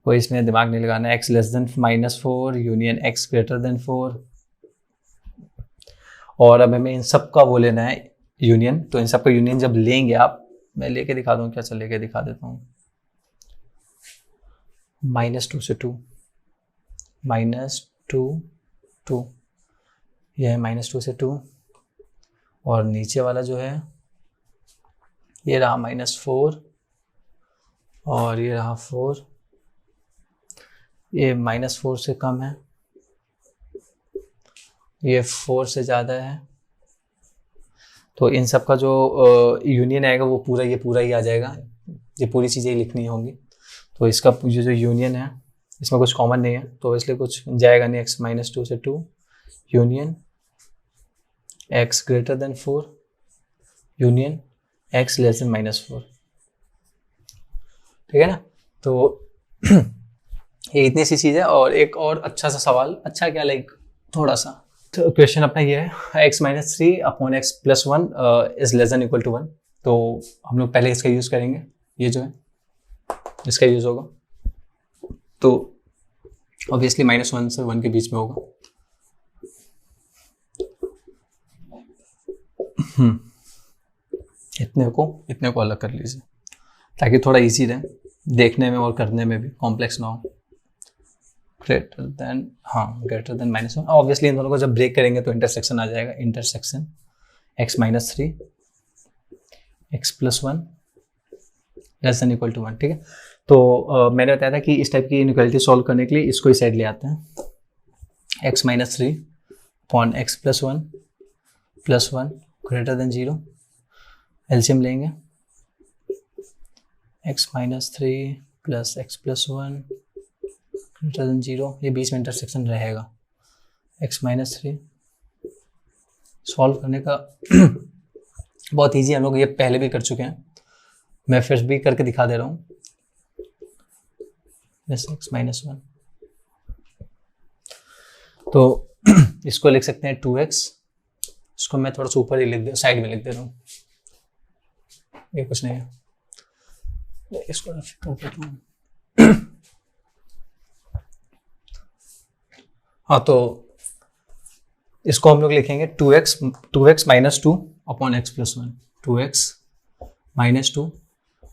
कोई इसमें दिमाग नहीं लगाना है। x less then -4 union x greater then 4, और अब हमें इन सब का वो लेना है यूनियन। तो इन सब का यूनियन जब लेंगे आप, मैं लेके दिखा दूँ क्या, चल लेके दिखा देता हूँ। -2 से 2, -2 2, यह है -2 से 2, और नीचे वाला जो है ये रहा -4 और ये रहा 4, ये -4 से कम है, ये 4 से ज़्यादा है, तो इन सब का जो यूनियन आएगा वो पूरा ये पूरा ही आ जाएगा, ये पूरी चीज़ें लिखनी होंगी। तो इसका जो यूनियन है इसमें कुछ कॉमन नहीं है, तो इसलिए कुछ जाएगा नहीं। x-2 से 2 union x greater then 4 union x less then -4, ठीक है ना। तो ये इतनी सी चीज़ है। और एक और अच्छा सा सवाल, अच्छा क्या लाइक थोड़ा सा, तो क्वेश्चन अपना ये है x-3 upon x + 1 is less than equal to 1। तो हम लोग पहले इसका यूज़ करेंगे, ये जो है इसका यूज़ होगा, तो ऑब्वियसली -1 से 1 के बीच में होगा। इतने को अलग कर लीजिए ताकि थोड़ा इजी रहे देखने में और करने में भी, कॉम्प्लेक्स ना हो। ग्रेटर देन -1, ऑब्वियसली इन दोनों को जब ब्रेक करेंगे तो इंटरसेक्शन आ जाएगा, intersection x-3 x + 1 less than equal to 1, ठीक है। तो मैंने बताया था कि इस टाइप की इनइक्वालिटी सॉल्व करने के लिए इसको इस साइड ले आते हैं, x-3 upon x + 1 greater than 0, LCM लेंगे, x-3 plus x + 1 greater than 0, ये बीच में इंटरसेक्शन रहेगा। x-3 सॉल्व करने का बहुत इजी, हम लोग ये पहले भी कर चुके हैं, मैं फिर भी करके दिखा दे रहा हूँ। x-1, तो इसको लिख सकते हैं 2x, इसको मैं थोड़ा सा ऊपर ही लिख दे, साइड में लिख दे रहा हूँ, ये कुछ नहीं है, इसको कर देता हूँ। हाँ, तो इसको हम लोग लिखेंगे 2x -2 upon x + 1, 2x -2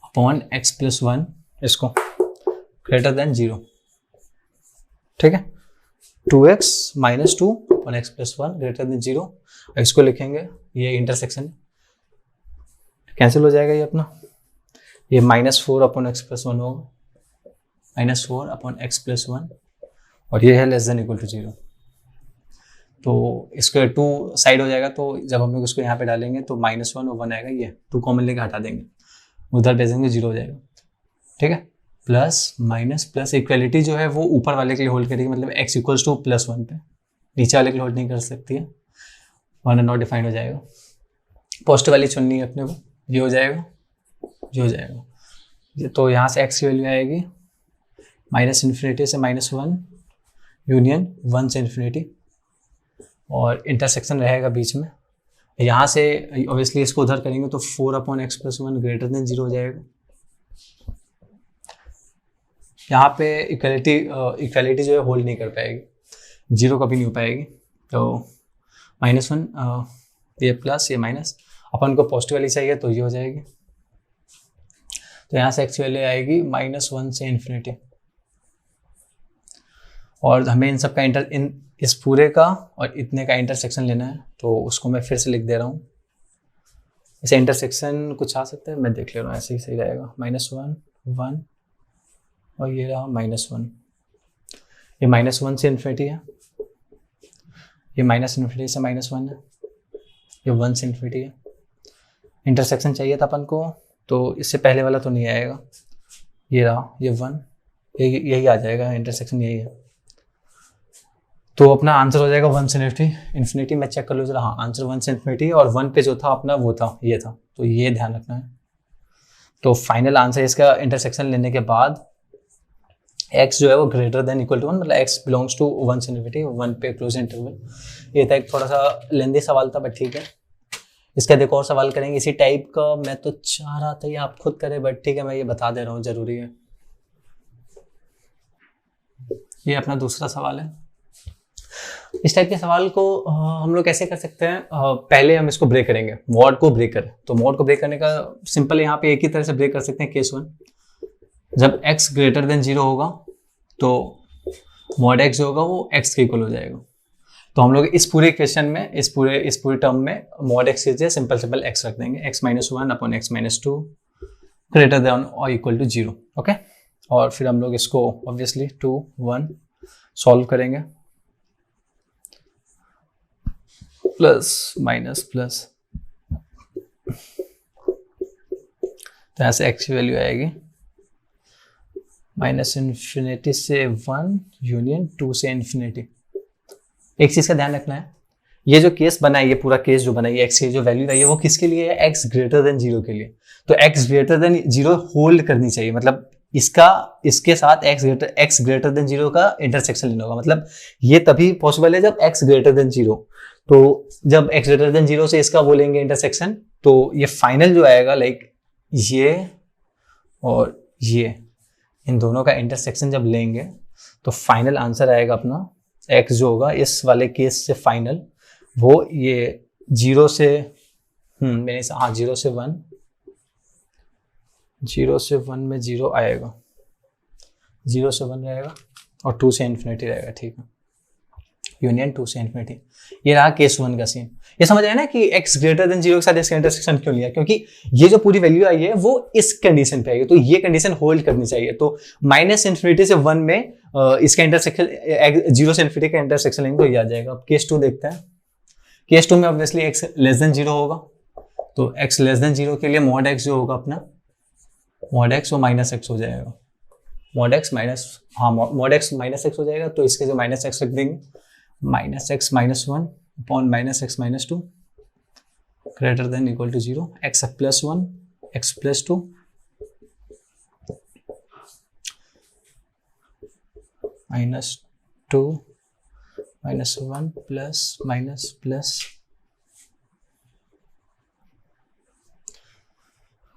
upon x + 1, इसको ग्रेटर देन 0, ठीक है। 2x -2 upon x + 1 greater than 0, इसको लिखेंगे, ये इंटरसेक्शन कैंसिल हो जाएगा, ये अपना ये -4 अपॉन x + 1 होगा, -4 अपॉन x + 1, और ये है लेस देन इक्वल टू 0। तो इसके 2 साइड हो जाएगा, तो जब हम लोग इसको यहाँ पे डालेंगे तो -1 और 1 आएगा, ये 2 कॉमन लेके हटा देंगे, उधर भेजेंगे 0 हो जाएगा, ठीक है। प्लस माइनस प्लस इक्वलिटी जो है वो ऊपर वाले के लिए होल्ड करेगी, मतलब x = +1 पे, नीचे वाले के लिए होल्ड नहीं कर सकती है, 1 नॉट डिफाइंड हो जाएगा। पॉजिटिव वाली चुननी है अपने को, ये हो जाएगा, ये हो जाएगा। तो यहाँ से x की वैल्यू आएगी -∞ से -1 यूनियन 1 से ∞, और इंटरसेक्शन रहेगा बीच में। यहाँ से ऑब्वियसली इसको उधर करेंगे तो 4 अपॉन x + 1 ग्रेटर देन 0 हो जाएगा। यहाँ पे इक्वलिटी जो है होल्ड नहीं कर पाएगी, 0 कभी नहीं हो पाएगी। तो -1 ये प्लस ये माइनस, अपन को पॉजिटिव वाली चाहिए तो ये हो जाएगी। तो यहाँ से x की वैल्यू आएगी -1 से ∞, और हमें इन सब का इस पूरे का और इतने का इंटरसेक्शन लेना है, तो उसको मैं फिर से लिख दे रहा हूँ। इसे इंटरसेक्शन कुछ आ सकता है, मैं देख ले रहा हूँ, ऐसे ही सही रहेगा। -1 1 और ये रहा -1, ये -1 से ∞ है, ये -∞ से -1 है, ये 1 से ∞ है। इंटरसेक्शन चाहिए था अपन को, तो इससे पहले वाला तो नहीं आएगा, ये रहा, ये 1, यही आ जाएगा, इंटरसेक्शन यही है। तो अपना आंसर हो जाएगा 1 से ∞। मैं चेक कर लूँ जरा, हाँ आंसर 1 से ∞, और 1 पे जो था अपना वो था, ये था, तो ये ध्यान रखना है। तो फाइनल आंसर इसका इंटरसेक्शन लेने के बाद x जो है वो ग्रेटर देन इक्वल टू 1, मतलब x बिलोंग्स टू 1 से ∞, 1 पे क्लोज इंटरवल। ये था एक थोड़ा सा लेंदी सवाल था, बट ठीक है। इसका एक और सवाल करेंगे इसी टाइप का, मैं तो चाह रहा था ये आप खुद करें, बट ठीक है मैं ये बता दे रहा हूँ, जरूरी है। ये अपना दूसरा सवाल है। इस टाइप के सवाल को हम लोग कैसे कर सकते हैं, पहले हम इसको ब्रेक करेंगे, मॉड को ब्रेक करें। तो मॉड को ब्रेक करने का सिंपल यहाँ पे एक ही तरह से ब्रेक कर सकते हैं। केस 1, जब x ग्रेटर देन 0 होगा तो मॉड x जो होगा वो x के इक्वल हो जाएगा। तो हम लोग इस पूरे इक्वेशन में, इस पूरे टर्म में मॉड x की जगह सिंपल x रख देंगे, x -1 upon x -2 greater than और इक्वल टू 0। ओके, और फिर हम लोग इसको ऑब्वियसली 2 1 सॉल्व करेंगे, प्लस माइनस प्लस, तो यहाँ से x की वैल्यू आएगी माइनस इन्फिनिटी से 1 यूनियन 2 से इन्फिनिटी। एक चीज का ध्यान रखना है, ये जो केस बना है, ये पूरा केस जो बना है, x की जो वैल्यू है वो किसके लिए है, x ग्रेटर देन 0 के लिए। तो x ग्रेटर देन 0 होल्ड करनी चाहिए, मतलब इसके साथ x ग्रेटर देन 0 का इंटरसेक्शन लेना होगा। मतलब ये तभी पॉसिबल है जब x ग्रेटर देन 0। तो जब x ग्रेटर देन 0 से इसका बोलेंगे इंटरसेक्शन, तो ये फाइनल जो आएगा लाइक ये और ये, इन दोनों का इंटरसेक्शन जब लेंगे तो फाइनल आंसर आएगा अपना x जो होगा इस वाले केस से फाइनल, वो ये 0 से 0 से 1, 0 से 1 में 0 आएगा, 0 से 1 रहेगा और 2 से इन्फिनिटी रहेगा, ठीक है, यूनियन 2 से इन्फिनिटी। ये रहा केस 1 का सीन। ये समझ आया ना कि x ग्रेटर देन 0 के साथ इसका इंटरसेक्शन क्यों लिया, क्योंकि ये जो पूरी वैल्यू आई है वो इस कंडीशन पे आई है, तो ये कंडीशन होल्ड करनी चाहिए। तो माइनस इन्फिनिटी से 1 में इसका इंटरसेक्शन 0 से इन्फिनिटी का इंटरसेक्शन लेंगे तो ये आ जाएगा। अब केस 2 देखते हैं। केस 2 में ऑब्वियसली x लेस देन 0 होगा, तो x लेस देन 0 के लिए मॉड x जो होगा अपना मॉड x और माइनस x हो जाएगा, मॉड x माइनस x हो जाएगा। तो इसके जो माइनस x रख देंगे, minus x minus 1 upon minus x minus 2 greater than equal to 0, x plus 1 x plus 2 minus 2 minus 1 plus minus plus,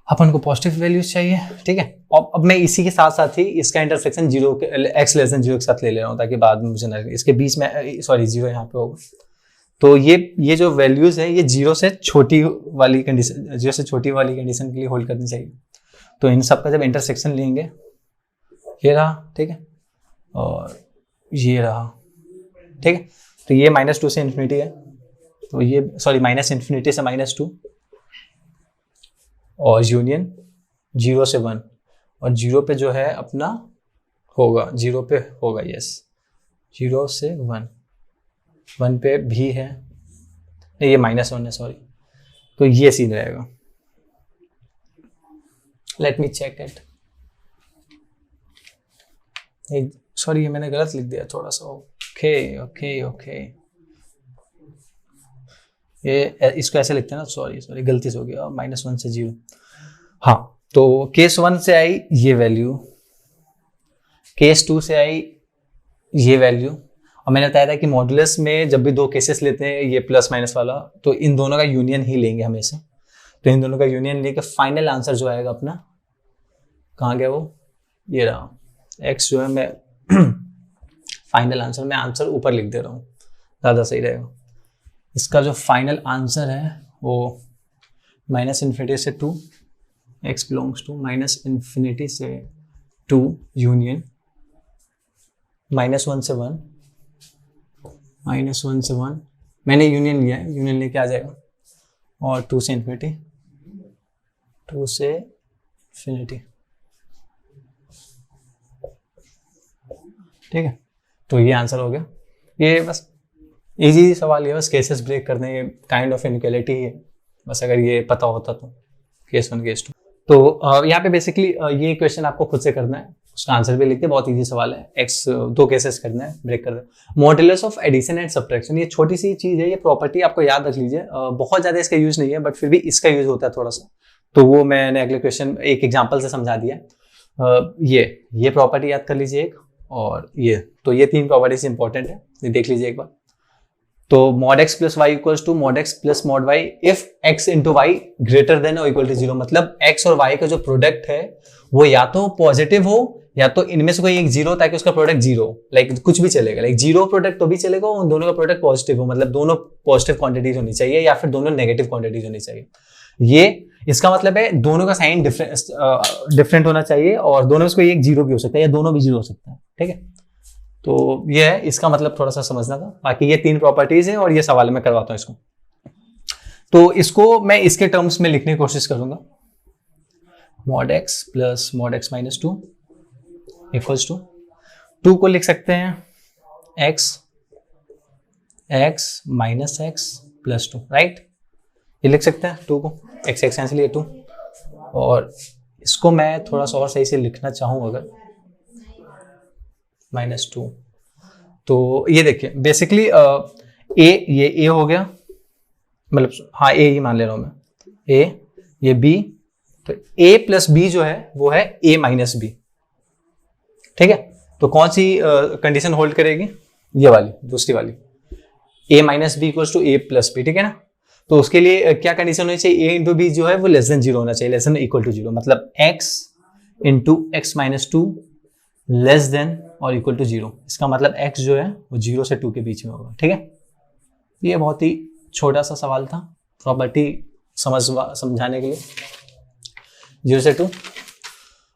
अपन को पॉजिटिव वैल्यूज चाहिए, ठीक है। अब मैं इसी के साथ साथ ही इसका इंटरसेक्शन 0 के x लेस देन 0 के साथ ले रहा हूँ ताकि बाद में मुझे ना इसके बीच में, सॉरी 0 यहाँ पे होगा। तो ये जो वैल्यूज है ये 0 से छोटी वाली कंडीशन, 0 से छोटी वाली कंडीशन के लिए होल्ड करनी चाहिए। तो इन सब का जब इंटरसेक्शन लेंगे, ये रहा, ठीक है, और ये रहा, ठीक है। तो ये -2 से इन्फिनिटी है, तो ये सॉरी माइनस इन्फिनिटी से -2 और यूनियन 0 से 1, और 0 पे जो है अपना होगा, 0 पे होगा यस, 0 से 1, 1 पे भी है, नहीं ये -1 है सॉरी, तो ये सीन रहेगा। Let me check it, sorry ये मैंने गलत लिख दिया थोड़ा सा, ओके ये इसको ऐसे लिखते हैं ना, सॉरी गलती से हो गया, -1 से 0। हाँ, तो केस 1 से आई ये वैल्यू, केस 2 से आई ये वैल्यू, और मैंने बताया था कि मॉडुलस में जब भी दो केसेस लेते हैं ये प्लस माइनस वाला, तो इन दोनों का यूनियन ही लेंगे हमेशा। तो इन दोनों का यूनियन लेके फाइनल आंसर जो आएगा अपना, कहाँ गया वो, ये रहा x जो है, मैं फाइनल आंसर में आंसर ऊपर लिख दे रहा हूँ, ज़्यादा सही रहेगा। इसका जो फाइनल आंसर है वो -इन्फिनिटी से 2, x बिलोंग्स टू -इन्फिनिटी से 2 यूनियन -1 से 1, -1 से 1 मैंने यूनियन लिया है, यूनियन लेके आ जाएगा, और 2 से इन्फिनिटी, 2 से इन्फिनिटी, ठीक है। तो ये आंसर हो गया। ये बस इजी सवाल है, बस केसेस ब्रेक करने, काइंड ऑफ इनइक्वालिटी है, बस अगर ये पता होता तो केस 1 केस 2। तो यहाँ पे बेसिकली ये क्वेश्चन आपको खुद से करना है, उसका आंसर भी लिखते, बहुत इजी सवाल है। एक्स 2 केसेस करना है, ब्रेक कर दे। Modulus of addition and subtraction, ये छोटी सी चीज है, ये प्रॉपर्टी आपको याद रख लीजिए, बहुत ज्यादा इसका यूज नहीं है, बट फिर भी इसका यूज होता है थोड़ा सा, तो वो मैंने अगले क्वेश्चन एक एग्जाम्पल से समझा दिया। ये प्रॉपर्टी याद कर लीजिए एक, और ये, तो ये 3 प्रॉपर्टीज इंपॉर्टेंट है, ये देख लीजिए एक बार। तो mod x plus y equals to mod x plus mod y if x into y greater than और इक्वल टू 0, मतलब x और y का जो प्रोडक्ट है वो या तो पॉजिटिव हो या तो इनमें से कोई एक 0, ताकि उसका प्रोडक्ट 0, लाइक कुछ भी चलेगा, लाइक 0 प्रोडक्ट तो भी चलेगा, उन दोनों का प्रोडक्ट पॉजिटिव हो, मतलब दोनों पॉजिटिव क्वांटिटीज होनी चाहिए या फिर दोनों नेगेटिव क्वांटिटीज होनी चाहिए। ये इसका मतलब है दोनों का साइन डिफरेंट होना चाहिए, और दोनों में से कोई एक 0 भी हो सकता है या दोनों भी 0 हो सकता है, ठीक है। तो ये है, इसका मतलब थोड़ा सा समझना था। बाकी ये 3 प्रॉपर्टीज हैं और ये सवाल में करवाता हूं इसको। तो इसको मैं इसके टर्म्स में लिखने की कोशिश करूंगा, mod x plus mod x minus 2 equals to 2 को लिख सकते हैं x minus x plus 2, right. ये लिख सकते हैं 2 को, x कैंसिल ये 2, और इसको मैं थोड़ा सा और सही से लिखना चाहूँ अगर -2, तो ये देखिए बेसिकली ये a हो गया, मतलब हाँ a ही मान ले रहा हूँ मैं, a ये b, तो a प्लस b जो है वो है a माइनस b, ठीक है। तो कौन सी कंडीशन होल्ड करेगी, ये वाली दूसरी वाली, a minus b equals to a plus b, ठीक है ना। तो उसके लिए क्या कंडीशन होनी चाहिए, a इंटू बी जो है वो लेस देन 0 होना चाहिए, लेस देन इक्वल टू 0, मतलब x into x minus 2 less than और इक्वल टू 0। इसका मतलब x जो है वो 0 से 2 के बीच में होगा, ठीक है। ये बहुत ही छोटा सा सवाल था प्रॉपर्टी समझाने के लिए, 0 से 2।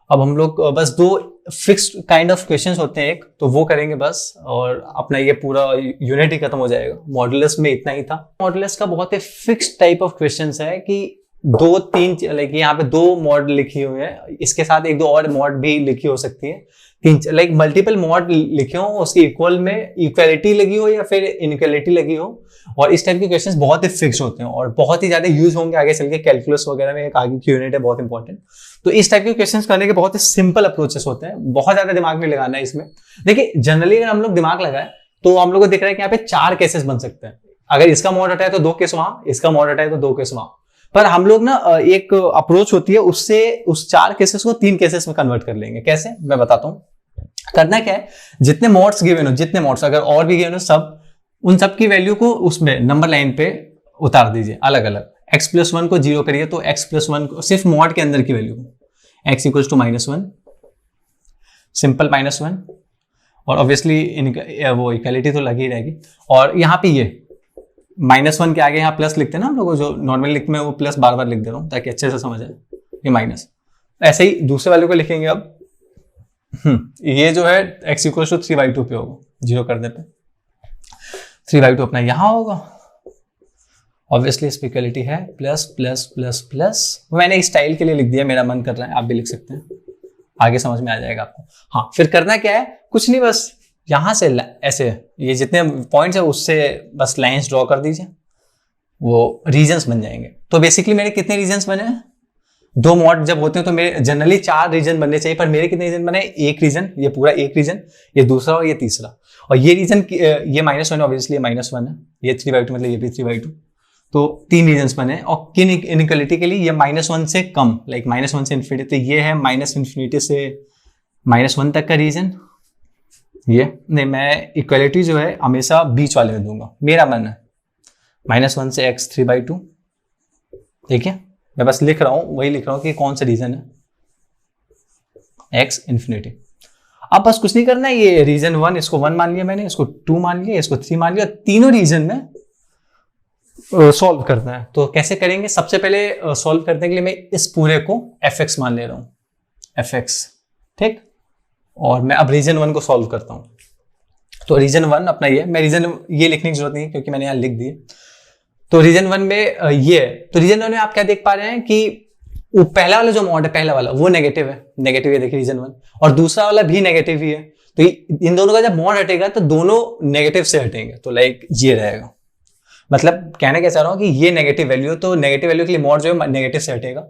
अब हम लोग बस 2 फिक्स्ड काइंड ऑफ क्वेश्चंस होते हैं, एक तो वो करेंगे बस, और अपना ये पूरा यूनिट ही खत्म हो जाएगा। मॉडुलस में इतना ही था। मॉडुलस का बहुत ही फिक्स्ड टाइप ऑफ क्वेश्चंस है कि 2-3 लाइक यहाँ पे 2 मॉड लिखी हुई है, इसके साथ 1-2 और मॉड भी लिखी हो सकती है, 3 लाइक मल्टीपल मॉड लिखे हो, उसकी इक्वल में इक्वालिटी लगी हो या फिर इनइक्वालिटी लगी हो, और इस टाइप के क्वेश्चंस बहुत ही फिक्स होते हैं और बहुत ही ज्यादा यूज होंगे आगे चल के कैलकुलस वगैरह में। एक आगे की यूनिट है बहुत इंपॉर्टेंट। तो इस टाइप के क्वेश्चंस करने के बहुत ही सिंपल अप्रोचेस होते हैं, बहुत ज्यादा दिमाग नहीं लगाना है इसमें। देखिए जनरली अगर हम लोग दिमाग लगाए तो हम लोग को दिख रहा है कि यहाँ पे 4 केसेस बन सकते हैं। अगर इसका मॉड हटाए तो 2 केस वहां, इसका मॉड हटाए तो 2 केस वहां, पर हम लोग ना एक अप्रोच होती है उससे उस 4 केसेस को 3 केसेस में कन्वर्ट कर लेंगे। कैसे, मैं बताता हूँ। करना क्या है, जितने मॉड्स गिवन हो, जितने मॉड्स अगर और भी गिवन हो, सब उन सब की वैल्यू को उसमें नंबर लाइन पे उतार दीजिए अलग अलग। x प्लस 1 को 0 करिए तो x प्लस 1 को सिर्फ मॉड के अंदर की वैल्यू को, x इक्वल्स टू -1, सिंपल -1, और ऑब्वियसली वो इक्वालिटी तो लगी रहेगी। और यहाँ पे ये -1 के आगे यहाँ प्लस लिखते हैं ना हम लोग, जो नॉर्मल लिखते हैं वो प्लस बार बार लिख दे रहा हूँ ताकि अच्छे से समझ आए, ये माइनस। ऐसे ही दूसरे वाले को लिखेंगे अब, ये जो है x इक्वल्स टू 3/2 पे होगा, 0 करने पे 3/2 अपना यहाँ होगा। ऑब्वियसली इस पे इक्वालिटी है, प्लस प्लस प्लस प्लस, मैंने इस स्टाइल के लिए लिख दिया, मेरा मन कर रहा है, आप भी लिख सकते हैं, आगे समझ में आ जाएगा आपको। हाँ, फिर करना क्या है, कुछ नहीं, बस यहां से ऐसे ये जितने पॉइंट्स है उससे बस लाइंस ड्रॉ कर दीजिए, वो रीजन्स बन जाएंगे। तो बेसिकली मेरे कितने रीजन्स बने हैं, 2 मॉड जब होते हैं तो मेरे जनरली 4 रीजन बनने चाहिए, पर मेरे कितने रीजन बने, एक रीजन, ये पूरा एक रीजन, ये दूसरा और ये तीसरा। और ये रीजन ये -1 ऑब्वियसली -1 है, ये 3/2 मतलब ये भी 3/2, तो 3 रीजन्स बने। और किन इनइक्वालिटी के लिए, ये -1 से कम, लाइक -1 से इन्फिनिटी, तो ये है -∞ से -1 तक का रीजन। ये नहीं, मैं इक्वालिटी जो है हमेशा बीच वाले में दूंगा, मेरा मन है -1 से x 3/2, ठीक है। मैं बस लिख रहा हूं, वही लिख रहा हूं कि कौन सा रीजन है, x इन्फिनिटी। अब बस कुछ नहीं करना है, ये रीजन 1, इसको 1 मान लिया मैंने, इसको 2 मान लिया, इसको 3 मान लिया, तीनों रीजन में सॉल्व करना है। तो कैसे करेंगे, सबसे पहले सॉल्व करने के लिए मैं इस पूरे को fx मान ले रहा हूं, fx, ठीक। और मैं अब रीजन 1 को सॉल्व करता हूं। तो रीजन 1 अपना ये, मैं रीजन ये लिखने की जरूरत नहीं है क्योंकि मैंने यहां लिख दिए। तो रीजन 1 में ये, तो रीजन 1 में आप क्या देख पा रहे हैं कि वो पहला वाला जो मॉड है, पहला वाला वो नेगेटिव है, नेगेटिव ये देखिए रीजन 1, और दूसरा वाला भी नेगेटिव ही है। तो इन दोनों का जब मॉड हटेगा तो दोनों नेगेटिव से हटेंगे, तो लाइक ये रहेगा। मतलब कहना क्या चाह रहा हूं कि ये नेगेटिव वैल्यू है, तो नेगेटिव वैल्यू के लिए मॉड जो है नेगेटिव से हटेगा,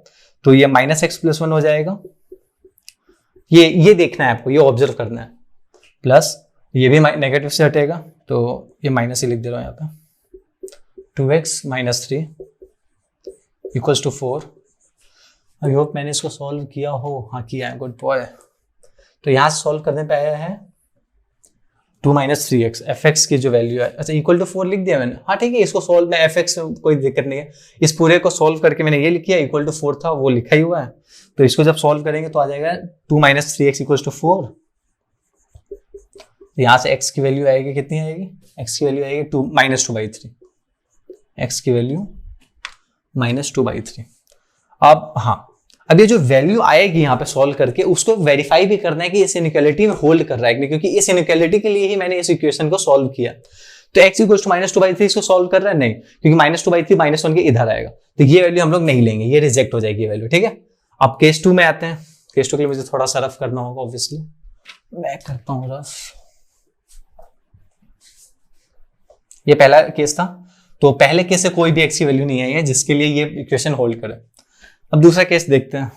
तो ये -x + 1 हो जाएगा। ये देखना है आपको, ये ऑब्जर्व करना है। प्लस ये भी नेगेटिव से हटेगा, तो ये माइनस ही लिख दे रहा हूं यहाँ पे, 2x - 3 = 4। आई होप मैंने इसको सॉल्व किया हो, हाँ किया है, गुड बॉय। तो यहां से सॉल्व करने पे आया है 2 - 3x, fx की जो वैल्यू है, अच्छा = 4 लिख दिया मैंने, हाँ ठीक है। इसको सॉल्व में fx कोई दिक्कत नहीं है, इस पूरे को सॉल्व करके मैंने ये लिख किया, =4 था वो लिखा ही हुआ है। तो इसको जब सॉल्व करेंगे तो आ जाएगा 2 - 3x = 4। यहां से x की वैल्यू आएगी, कितनी आएगी, x की वैल्यू आएगी -2/3, x की वैल्यू -2/3। अब हाँ, अब ये जो वैल्यू आएगी यहाँ पे सॉल्व करके, उसको वेरीफाई भी करना है कि इस इनइक्वालिटी में होल्ड कर रहा है, क्योंकि इस इनइक्वालिटी के लिए ही मैंने इस इक्वेशन को सॉल्व किया। तो x = -2/3 इसको सॉल्व कर रहा है, नहीं, क्योंकि -2/3 -1 के इधर आएगा, तो ये वैल्यू हम लोग नहीं लेंगे, ये रिजेक्ट हो जाएगी वैल्यू, ठीक है। अब केस 2 में आते हैं। केस 2 के लिए मुझे थोड़ा सा रफ करना होगा ऑब्वियसली। मैं करता हूँ रफ। ये पहला केस था, तो पहले केस से कोई भी एक्स की वैल्यू नहीं आई है जिसके लिए ये इक्वेशन होल्ड करे। अब दूसरा केस देखते हैं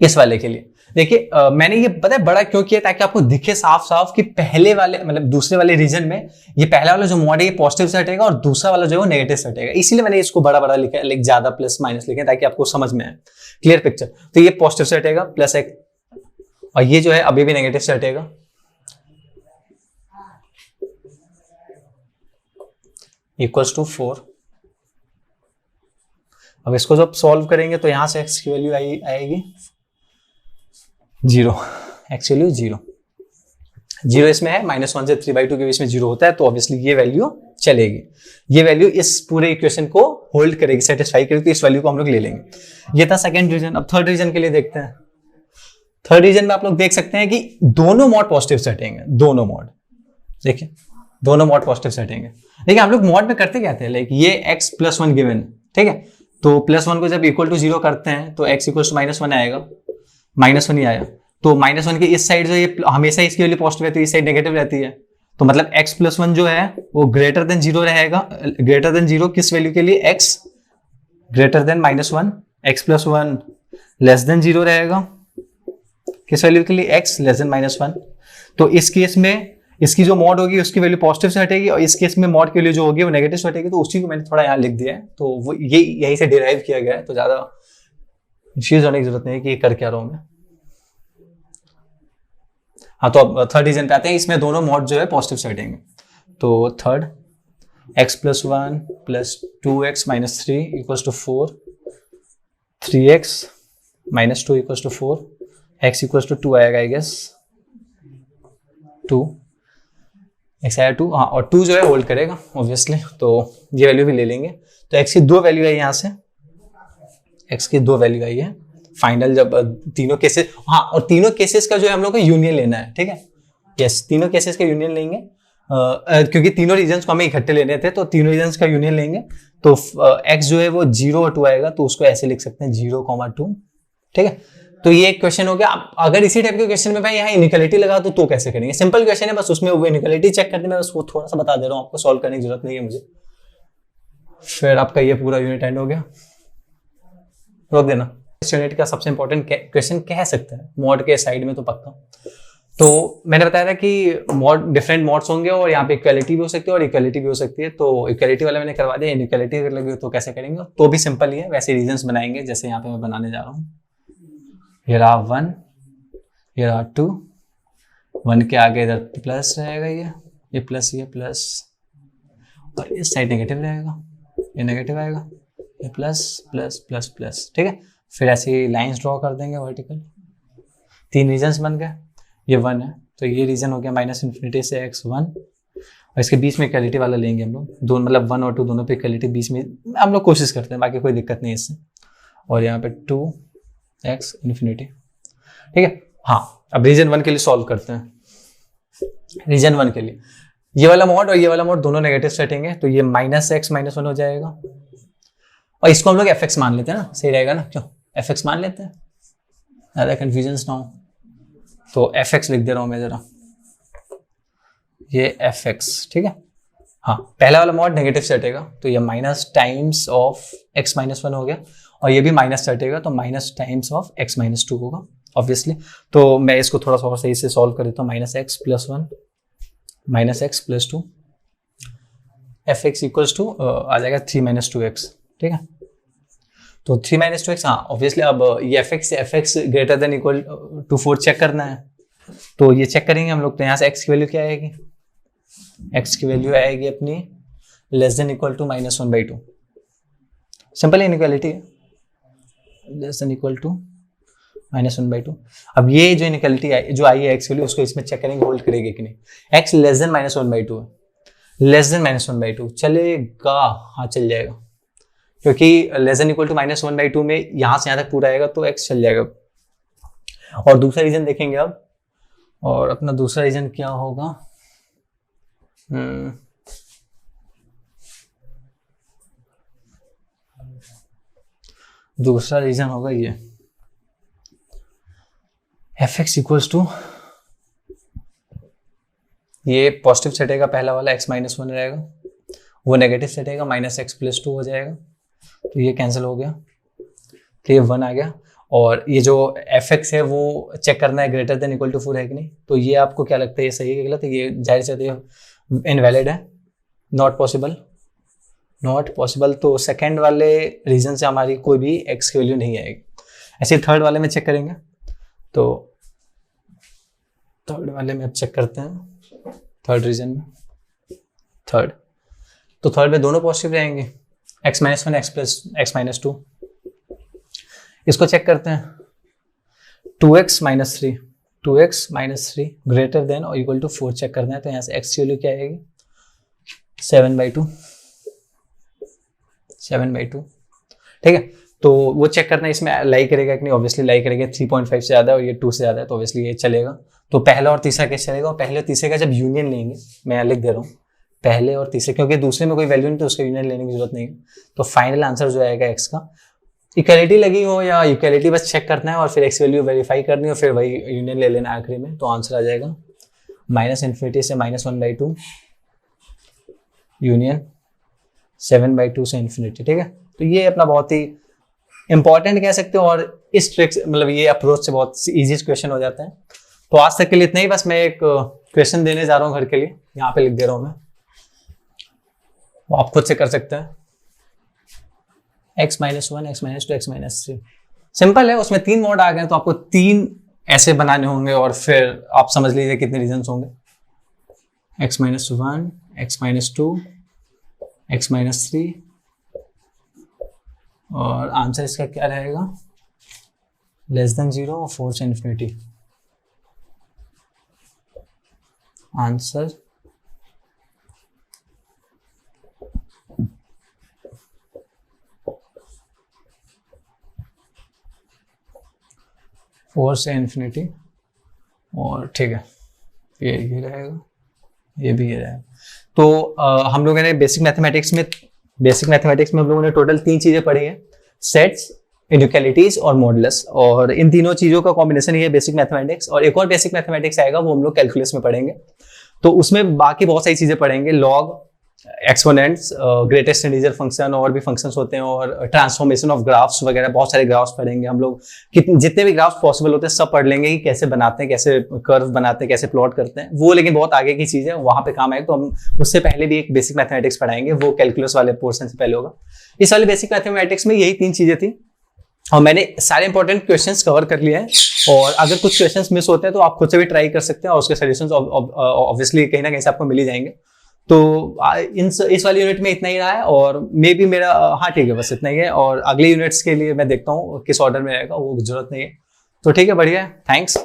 इस वाले के लिए। देखिए मैंने ये पता है बड़ा क्यों किया, ताकि आपको दिखे साफ साफ कि पहले वाले मतलब दूसरे वाले रीजन में ये पहला वाला जो मॉड है ये पॉजिटिव से हटेगा और दूसरा वाला जो है वो नेगेटिव से हटेगा। इसीलिए मैंने इसको बड़ा बड़ा लिखा है, ज्यादा प्लस माइनस लिखे ताकि आपको समझ में आए क्लियर पिक्चर। तो ये पॉजिटिव से हटेगा प्लस एक, और ये जो है अभी भी नेगेटिव से हटेगा, इक्वल्स टू 4। अब इसको जब सॉल्व करेंगे तो यहां से एक्स की वैल्यू आएगी 0, एक्स वैल्यू 0। 0 इसमें है, -1 से 3/2 के बीच में 0 होता है, तो ऑब्वियसली ये वैल्यू चलेगी। ये वैल्यू इस पूरे इक्वेशन को होल्ड करेगी, सेटिस्फाई करेगी, तो इस वैल्यू को हम लोग ले लेंगे। ये था सेकंड रीजन। अब थर्ड रीजन के लिए देखते हैं। थर्ड रीजन में आप लोग देख सकते हैं कि दोनों मॉड पॉजिटिव से हटेंगे, दोनों मॉड देखिए, दोनों मॉड पॉजिटिव से हटेंगे। देखिए हम लोग मॉड में करते क्या थे, लाइक ये x + 1 गिवन, ठीक है, तो +1 को जब इक्वल टू 0 करते हैं तो x इक्वल टू -1 आएगा, -1 ही आया। तो -1 के इस साइड जो ये हमेशा इसकी वैल्यू पॉजिटिव रहती है, इस साइड नेगेटिव रहती है, तो मतलब x + 1 जो है वो ग्रेटर देन 0 रहेगा। ग्रेटर देन 0 किस वैल्यू के लिए, x greater then -1, x + 1 less than 0 रहेगा किस वैल्यू के लिए, x लेस देन -1। तो इस केस में इसकी जो मॉड होगी उसकी वैल्यू पॉजिटिव से हटेगी, और इस केस में मॉड की वैल्यू जो होगी वो नेगेटिव से हटेगी। तो उसी को मैंने थोड़ा यहाँ लिख दिया है, तो वो ये यहीं से डिराइव किया गया है, तो ज्यादा कंफ्यूज होने की जरूरत नहीं है कि ये कर क्या रहा हूं मैं। हाँ, तो अब थर्ड रीजन पे आते हैं। इसमें दोनों मॉड जो है पॉजिटिव से हटेंगे, तो third x + 1 + 2x - 3 = 4, 3x - 2 = 4, x = 2 आएगा आई गेस, 2 x आया 2, हाँ, और 2 जो है होल्ड करेगा ऑब्वियसली, तो ये वैल्यू भी ले लेंगे। तो x की 2 वैल्यू है, यहाँ से x की 2 वैल्यू आई है फाइनल, जब तीनों केसेस, हाँ, और तीनों केसेस का जो है हम लोग को यूनियन लेना है, ठीक है, यस, तीनों केसेस का यूनियन लेंगे, क्योंकि तीनों रीजन्स को हमें इकट्ठे लेने थे, तो तीनों रीजन्स का यूनियन लेंगे। तो x जो है वो 0 और 2 आएगा, तो उसको ऐसे लिख सकते हैं 0, 2, ठीक है। तो ये एक क्वेश्चन हो गया। अगर इसी टाइप के क्वेश्चन में भाई यहाँ इनइक्वालिटी लगा तो कैसे करेंगे, सिंपल क्वेश्चन है, बस उसमें वो इनइक्वालिटी चेक करने में, बस वो थोड़ा सा बता दे रहा हूँ आपको, सॉल्व करने की जरूरत नहीं है मुझे। फिर आपका ये पूरा यूनिट एंड हो गया, रोक देना। इस यूनिट का सबसे इंपॉर्टेंट क्वेश्चन कह सकते हैं मॉड के साइड में, तो पक्का। तो मैंने बताया था कि मॉड डिफरेंट मॉड्स होंगे, और यहाँ पे इक्वालिटी भी हो सकती है और इक्वालिटी भी हो सकती है। तो इक्वालिटी वाला मैंने करवा दिया, इनइक्वालिटी अगर लगी तो कैसे करेंगे, तो भी सिंपल ही है, वैसे रीजन्स बनाएंगे जैसे यहाँ पे मैं बनाने जा रहा हूँ। ये रहा 1, ये रहा 2, 1 के आगे इधर प्लस रहेगा, ये प्लस, ये प्लस, और इस साइड नेगेटिव रहेगा, ये नेगेटिव आएगा, ये प्लस प्लस प्लस प्लस, ठीक है। फिर ऐसे लाइंस ड्रॉ कर देंगे वर्टिकल, 3 रीजन्स बन गए। ये 1 है, तो ये रीजन हो गया -∞ से x1, और इसके बीच में इक्वालिटी वाला लेंगे हम लोग, दोनों मतलब 1 और 2 दोनों पे इक्वालिटी बीच में हम लोग कोशिश करते हैं, बाकी कोई दिक्कत नहीं है इससे। और यहाँ पे 2x∞, ठीक है। हाँ, अब रीजन 1 के लिए सॉल्व करते हैं। रीजन 1 के लिए ये वाला मॉड और ये वाला मॉड दोनों नेगेटिव सेटिंग तो ये -x - 1 हो जाएगा, और इसको हम लोग fx मान लेते हैं ना, सही रहेगा ना, क्यों fx मान लेते हैं, ज़्यादा कन्फ्यूजन ना हो। तो fx लिख दे रहा हूँ मैं जरा, ये fx, ठीक है। हाँ, पहला वाला मॉड नेगेटिव से हटेगा, तो ये माइनस टाइम्स ऑफ x - 1 हो गया, और ये भी माइनस से हटेगा, तो माइनस टाइम्स ऑफ x - 2 होगा ऑब्वियसली। तो मैं इसको थोड़ा सा और सही से सॉल्व कर देता हूँ, -x + 1 -x + 2, fx = आ जाएगा 3 - 2x, ठीक है। तो 3 - 2x, हाँ ऑब्वियसली। अब ये fx greater than equal to 4 check करना है, तो ये चेक करेंगे हम लोग। तो यहाँ से x की वैल्यू क्या आएगी, x की वैल्यू आएगी अपनी less than equal to -1/2, simple inequality है, लेस देन इक्वल टू -1/2। अब ये जो इनइक्वालिटी जो आई है x की वैल्यू, उसको इसमें चेक करेंगे होल्ड करेगी कि नहीं। x लेस देन -1/2 है, लेस देन -1/2 चलेगा, हाँ चल जाएगा, क्योंकि लेस देन इक्वल टू -1/2 में यहां से यहां तक पूरा आएगा, तो x चल जाएगा। और दूसरा रीजन देखेंगे अब, और अपना दूसरा रीजन क्या होगा, दूसरा रीजन होगा ये एफ एक्स इक्वल्स टू, ये पॉजिटिव सेटेगा पहला वाला x माइनस वन रहेगा, वो नेगेटिव सेटेगा माइनस एक्स प्लस टू हो जाएगा, तो ये कैंसिल हो गया, तो ये 1 आ गया। और ये जो एफ एक्स है वो चेक करना है ग्रेटर देन इक्वल टू 4 है कि नहीं, तो ये आपको क्या लगता है, ये सही है गलत है? ये जाहिर से इनवैलिड है, नॉट पॉसिबल, नॉट पॉसिबल। तो सेकेंड वाले रीजन से हमारी कोई भी एक्स की वैल्यू नहीं आएगी। ऐसे थर्ड वाले में चेक करेंगे, तो थर्ड वाले में अब चेक करते हैं, थर्ड रीजन में, थर्ड, तो थर्ड में दोनों पॉजिटिव रहेंगे, x minus one x minus two. इसको चेक करते हैं, 2x minus three, 2x minus three greater than और इक्वल टू 4 चेक करना है, तो यहाँ से x की वैल्यू क्या आएगी, 7/2, 7/2, ठीक है। तो वो चेक करना है, इसमें लाई करेगा कि नहीं, ऑब्वियसली लाई करेगा, 3.5 से ज़्यादा और ये 2 से ज़्यादा है, तो ऑब्वियसली ये चलेगा। तो पहला और तीसरा केस चलेगा, और पहले और तीसरे का जब यूनियन लेंगे, मैं यहाँ लिख दे रहा हूँ पहले और तीसरे, क्योंकि दूसरे में कोई वैल्यू नहीं तो उसका यूनियन लेने की जरूरत नहीं है। तो फाइनल आंसर जो आएगा एक्स का, इक्वलिटी लगी हो या इक्वलिटी बस चेक करना है और फिर एक्स वैल्यू वेरीफाई करनी है और फिर वही यूनियन ले लेना आखिरी में, तो आंसर आ जाएगा -∞ से -1/2 यूनियन 7/2 से इन्फिनिटी, ठीक है। तो ये अपना बहुत ही इंपॉर्टेंट कह सकते हो, और इस ट्रिक मतलब ये अप्रोच से बहुत इजी क्वेश्चन हो जाता है। तो आज तक के लिए इतना ही, बस मैं एक क्वेश्चन देने जा रहा हूँ घर के लिए, यहाँ पे लिख दे रहा हूँ मैं, वो आप खुद से कर सकते हैं। x minus one, x minus two, x minus three, simple है, उसमें 3 मोड आ गए, तो आपको 3 ऐसे बनाने होंगे और फिर आप समझ लीजिए कितने रीजन्स होंगे, x minus one, x minus two, x minus three, और आंसर इसका क्या रहेगा, <0 और 4 से इन्फिनिटी। आंसर फोर से इन्फिनिटी, और ठीक है, ये रहेगा, ये भी ये रहेगा। तो हम लोगों ने बेसिक मैथमेटिक्स में हम लोगों ने टोटल 3 चीजें पढ़ी हैं, सेट्स, इनइक्वालिटीज और मॉडुलस, और इन तीनों चीजों का कॉम्बिनेशन ही है बेसिक मैथमेटिक्स। और एक और बेसिक मैथमेटिक्स आएगा, वो हम लोग कैलकुलस में पढ़ेंगे, तो उसमें बाकी बहुत सारी चीजें पढ़ेंगे, log, exponents, greatest integer function, और भी फंक्शंस होते हैं, और ट्रांसफॉर्मेशन ऑफ ग्राफ्स वगैरह, बहुत सारे ग्राफ्स पढ़ेंगे हम लोग, जितने भी ग्राफ्स पॉसिबल होते हैं सब पढ़ लेंगे कि कैसे बनाते हैं, कैसे कर्व बनाते हैं, कैसे प्लॉट करते हैं, वो लेकिन बहुत आगे की चीज़ है, वहाँ पे काम आएगा। तो हम उससे पहले भी एक बेसिक मैथमेटिक्स पढ़ाएंगे, वो कैलकुलस वाले पोर्शन से पहले होगा। इस वाले बेसिक मैथमेटिक्स में यही 3 चीजें थी, और मैंने सारे इंपॉर्टेंट क्वेश्चंस कवर कर लिए हैं, और अगर कुछ क्वेश्चंस मिस होते हैं तो आप खुद से भी ट्राई कर सकते हैं, और उसके सॉल्यूशंस ऑब्वियसली कहीं ना कहीं से आपको मिल ही जाएंगे। तो इस वाली यूनिट में इतना ही रहा है, और मे बी मेरा हाँ ठीक है, बस इतना ही है, और अगले यूनिट्स के लिए मैं देखता हूँ किस ऑर्डर में रहेगा, वो जरूरत नहीं है। तो ठीक है, बढ़िया है, थैंक्स।